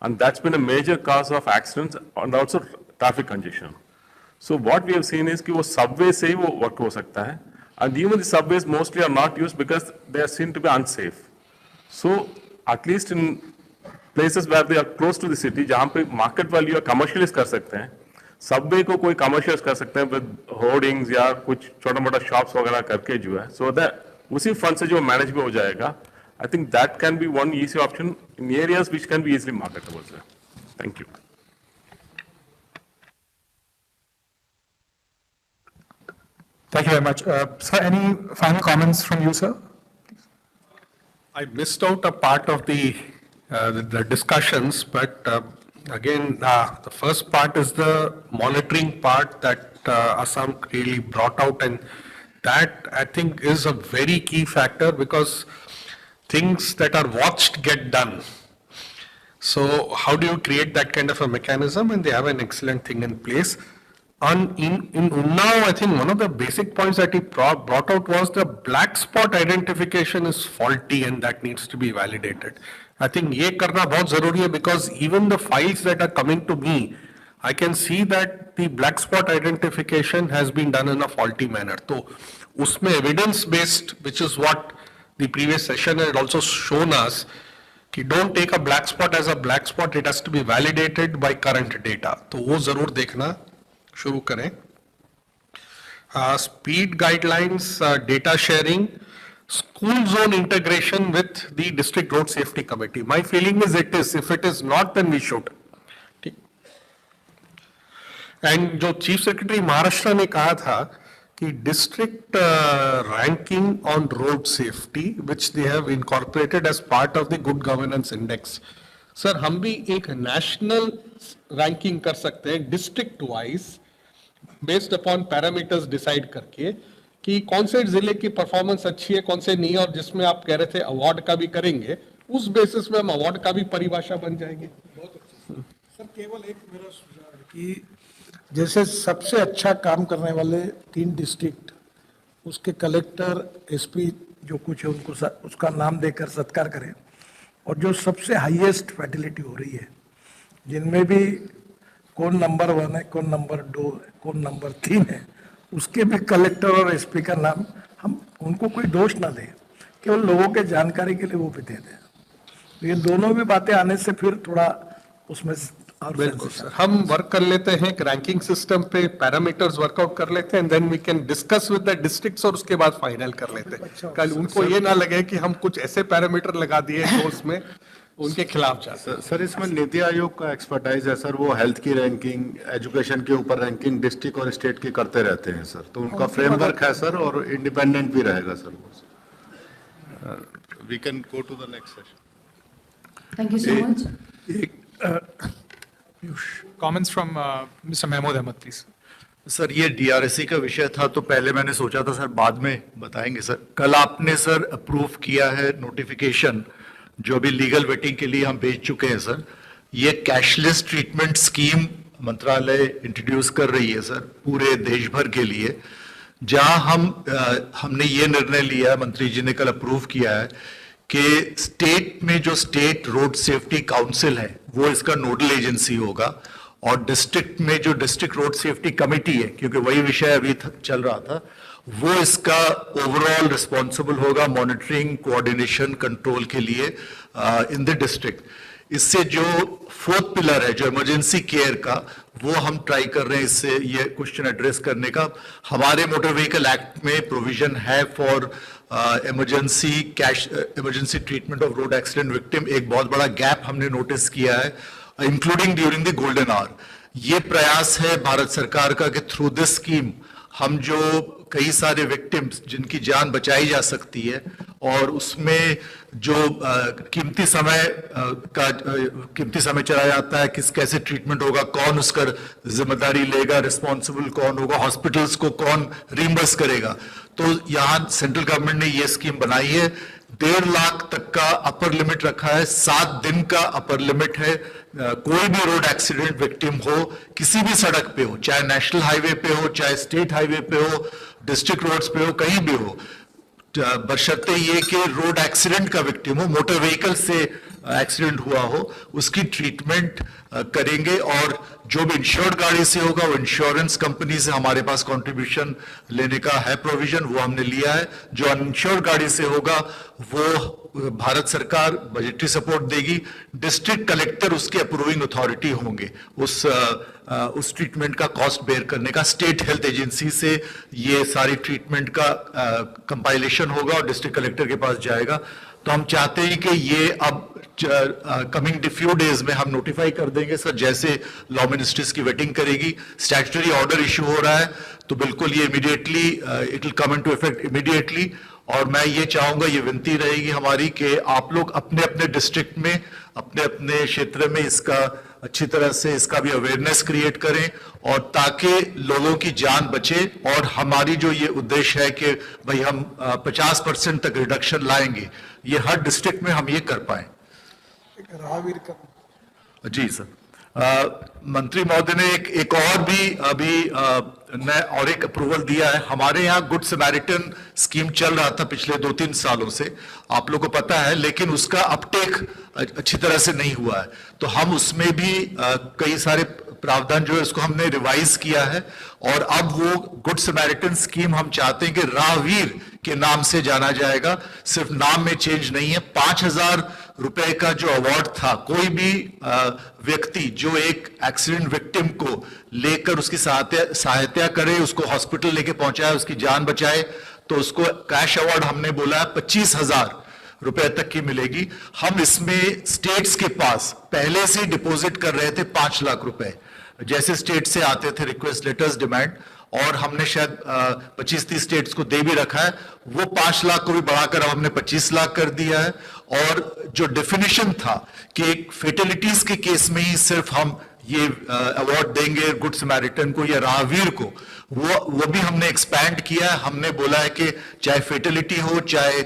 and that's been a major cause of accidents and also traffic congestion. So what we have seen is कि वो subway से ही वो work हो सकता है, and even the subways mostly are not used because they are seen to be unsafe. So at least in places where they are close to the city, जहाँ पे market value या commercialize कर सकते हैं, सबवे को कोई कमर्शियल्स कर सकते हैं विद होर्डिंग्स या कुछ छोटा मोटा शॉप्स वगैरह करके जो है, सो दैट उसी फंड से जो मैनेज में हो जाएगा। I think that can be one easy option in areas which can be easily marketable, sir. Thank you. Thank you very much. Sir, any final comments from you, sir? I missed out a part of the discussions, but again, the first part is the monitoring part that Assam really brought out, and that I think is a very key factor, because things that are watched get done. So how do you create that kind of a mechanism? And they have an excellent thing in place. In Unnao, I think one of the basic points that he brought out was the black spot identification is faulty and that needs to be validated. I think ये करना बहुत जरूरी है, because even the files that are coming to me, I can see that the black spot identification has been done in a faulty manner. तो उसमें evidence based, which is what the previous session had also shown us, कि don't take a black spot as a black spot, it has to be validated by current data. तो वो जरूर देखना शुरू करें. Speed guidelines, data sharing, school zone integration with the district road safety committee. My feeling is it is. If it is not, then we should. And जो चीफ सेक्रेटरी महाराष्ट्र ने कहा था कि district ranking on road safety, which they have incorporated as part of the good governance index. Sir, हम भी एक national ranking कर सकते हैं district wise, based upon parameters decide करके कि कौन से जिले की परफॉर्मेंस अच्छी है, कौन से नहीं, और जिसमें आप कह रहे थे अवार्ड का भी करेंगे, उस बेसिस में हम अवार्ड का भी परिभाषा बन जाएंगे. सर, केवल एक मेरा सुझाव है कि जैसे सबसे अच्छा काम करने वाले 3 डिस्ट्रिक्ट, उसके कलेक्टर, एसपी जो कुछ है उनको उसका नाम देकर सत्कार करें, और जो सबसे हाईएस्ट फैटिलिटी हो रही है, जिनमें भी कौन नंबर 1 है, कौन नंबर 2 है, कौन नंबर 3 है, उसके भी कलेक्टर और एसपी का नाम, हम उनको कोई दोष ना दें, केवल लोगों के जानकारी के लिए वो भी दे दें. तो ये दोनों भी बातें आने से फिर थोड़ा उसमें और बिल्कुल सर, हम वर्क कर लेते हैं एक रैंकिंग सिस्टम पे, पैरामीटर्स वर्कआउट कर लेते हैं, then we can discuss with the districts और उसके बाद फाइनल कर लेते हैं। कल उनको ये ना लगे कि हम कुछ ऐसे पैरामीटर लगा दिए जो उसमें उनके खिलाफ जाते। सर इसमें नीति आयोग का एक्सपर्टाइज है सर, वो हेल्थ की रैंकिंग, एजुकेशन के ऊपर रैंकिंग डिस्ट्रिक्ट और स्टेट की करते रहते हैं सर, तो उनका फ्रेमवर्क है सर और इंडिपेंडेंट भी रहेगा sir. We can go to the next session. Thank you so much. Comments from Mr. Mahmood Ahmed, please. Sir ये डीआरएससी का विषय था तो पहले मैंने सोचा था सर बाद में बताएंगे सर। कल आपने सर अप्रूव किया है नोटिफिकेशन जो अभी लीगल वेटिंग के लिए हम भेज चुके हैं सर। ये कैशलेस ट्रीटमेंट स्कीम मंत्रालय इंट्रोड्यूस कर रही है सर पूरे देश भर के लिए, जहां हमने ये निर्णय लिया, मंत्री जी ने कल अप्रूव किया है कि स्टेट में जो स्टेट रोड सेफ्टी काउंसिल है वो इसका नोडल एजेंसी होगा और डिस्ट्रिक्ट में जो डिस्ट्रिक्ट रोड सेफ्टी कमेटी है, क्योंकि वही विषय अभी चल रहा था, वो इसका ओवरऑल रिस्पॉन्सिबल होगा मॉनिटरिंग, कोऑर्डिनेशन, कंट्रोल के लिए इन द डिस्ट्रिक्ट। इससे जो फोर्थ पिलर है जो इमरजेंसी केयर का, वो हम ट्राई कर रहे हैं इससे ये क्वेश्चन एड्रेस करने का। हमारे मोटर व्हीकल एक्ट में प्रोविजन है for emergency treatment of road accident victim. एक बहुत बड़ा गैप हमने नोटिस किया है, including during the golden hour. ये प्रयास है भारत सरकार का कि थ्रू दिस स्कीम हम जो कई सारे विक्टिम्स जिनकी जान बचाई जा सकती है और उसमें जो कीमती समय चला जाता है, कैसे ट्रीटमेंट होगा, कौन उसका जिम्मेदारी लेगा, रिस्पॉन्सिबल कौन होगा, हॉस्पिटल्स को कौन रिम्बर्स करेगा, तो यहाँ सेंट्रल गवर्नमेंट ने ये स्कीम बनाई है। 1.5 लाख तक का अपर लिमिट रखा है, 7 दिन का अपर लिमिट है। कोई भी रोड एक्सीडेंट विक्टिम हो, किसी भी सड़क पे हो, चाहे नेशनल हाईवे पे हो, चाहे स्टेट हाईवे पे हो, डिस्ट्रिक्ट रोड्स पे हो, कहीं भी हो, बशर्ते ये कि रोड एक्सीडेंट का विक्टिम हो, मोटर व्हीकल से एक्सीडेंट हुआ हो, उसकी ट्रीटमेंट करेंगे। और जो भी इंश्योर्ड गाड़ी से होगा वो इंश्योरेंस कंपनी से हमारे पास कंट्रीब्यूशन लेने का है प्रोविजन, वो हमने लिया है। जो अनइंश्योर्ड गाड़ी से होगा वो भारत सरकार बजटरी सपोर्ट देगी, डिस्ट्रिक्ट कलेक्टर उसके अप्रूविंग अथॉरिटी होंगे उस ट्रीटमेंट का कॉस्ट बेयर करने का। स्टेट हेल्थ एजेंसी से ये सारी ट्रीटमेंट का कंपाइलेशन होगा और डिस्ट्रिक्ट कलेक्टर के पास जाएगा। तो हम चाहते हैं कि ये अब कमिंग फ्यू डेज में हम नोटिफाई कर देंगे सर, जैसे लॉ मिनिस्ट्रीज की वेटिंग करेगी। स्टैट्यूटरी ऑर्डर इशू हो रहा है तो बिल्कुल ये immediately it will come into effect immediately. और मैं ये चाहूंगा, ये विनती रहेगी हमारी कि आप लोग अपने अपने डिस्ट्रिक्ट में, अपने अपने क्षेत्र में इसका अच्छी तरह से इसका भी अवेयरनेस क्रिएट करें और ताकि लोगों की जान बचे। और हमारी जो ये उद्देश्य है कि भाई हम 50% तक रिडक्शन लाएंगे, ये हर डिस्ट्रिक्ट में हम ये कर पाए। जी सर, मंत्री महोदय ने एक और भी अभी और एक अप्रूवल दिया है। हमारे यहाँ गुड समैरिटन स्कीम चल रहा था पिछले 2-3 सालों से, आप लोगों को पता है, लेकिन उसका अपटेक अच्छी तरह से नहीं हुआ है। तो हम उसमें भी कई सारे प्रावधान जो है उसको हमने रिवाइज किया है और अब वो गुड समैरिटन स्कीम हम चाहते हैं कि राहवीर के नाम से जाना जाएगा। सिर्फ नाम में चेंज नहीं है। 5,000 रुपए का जो अवार्ड था, कोई भी व्यक्ति जो एक एक्सीडेंट विक्टिम को लेकर उसकी सहायता करे, उसको हॉस्पिटल लेके पहुंचाए, उसकी जान बचाए, तो उसको कैश अवार्ड हमने बोला है 25,000 रुपए तक की मिलेगी। हम इसमें स्टेट्स के पास पहले से डिपॉजिट कर रहे थे 5 लाख रुपए, जैसे स्टेट से आते थे रिक्वेस्ट लेटर्स डिमांड, और हमने शायद 25-30 स्टेट्स को दे भी रखा है। वो 5 लाख को भी बढ़ाकर अब हमने 25 लाख कर दिया है। और जो डेफिनेशन था कि फेटेलिटीज के केस में ही सिर्फ हम ये अवार्ड देंगे गुड समैरिटन को या राहवीर को, वो भी हमने एक्सपैंड किया है। हमने बोला है कि चाहे फेटेलिटी हो, चाहे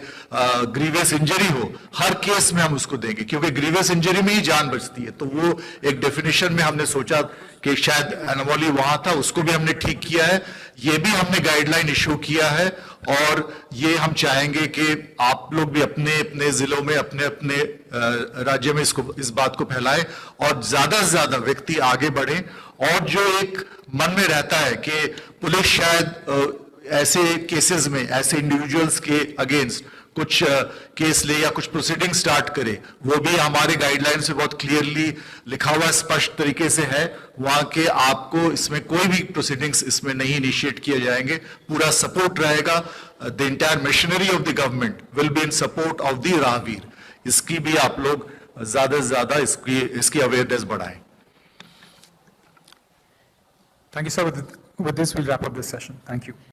ग्रीवियस इंजरी हो, हर केस में हम उसको देंगे, क्योंकि ग्रीवियस इंजरी में ही जान बचती है। तो वो एक डेफिनेशन में हमने सोचा कि शायद एनोमली वहां था, उसको भी हमने ठीक किया है। ये भी हमने गाइडलाइन इशू किया है और ये हम चाहेंगे कि आप लोग भी अपने अपने जिलों में, अपने अपने राज्य में इस बात को फैलाएं और ज्यादा से ज्यादा व्यक्ति आगे बढ़े। और जो एक मन में रहता है कि पुलिस शायद ऐसे केसेस में, ऐसे इंडिविजुअल्स के अगेंस्ट कुछ केस ले या कुछ प्रोसीडिंग स्टार्ट करे, वो भी हमारे गाइडलाइंस में बहुत क्लियरली लिखा हुआ स्पष्ट तरीके से है। वहां के आपको इसमें कोई भी प्रोसीडिंग्स इसमें नहीं इनिशिएट किए जाएंगे, पूरा सपोर्ट रहेगा। The entire machinery of the government will be in support of the राहगीर। इसकी भी आप लोग ज्यादा से ज्यादा इसकी अवेयरनेस बढ़ाएं। Thank you, sir. With this, we'll wrap up this session. Thank you.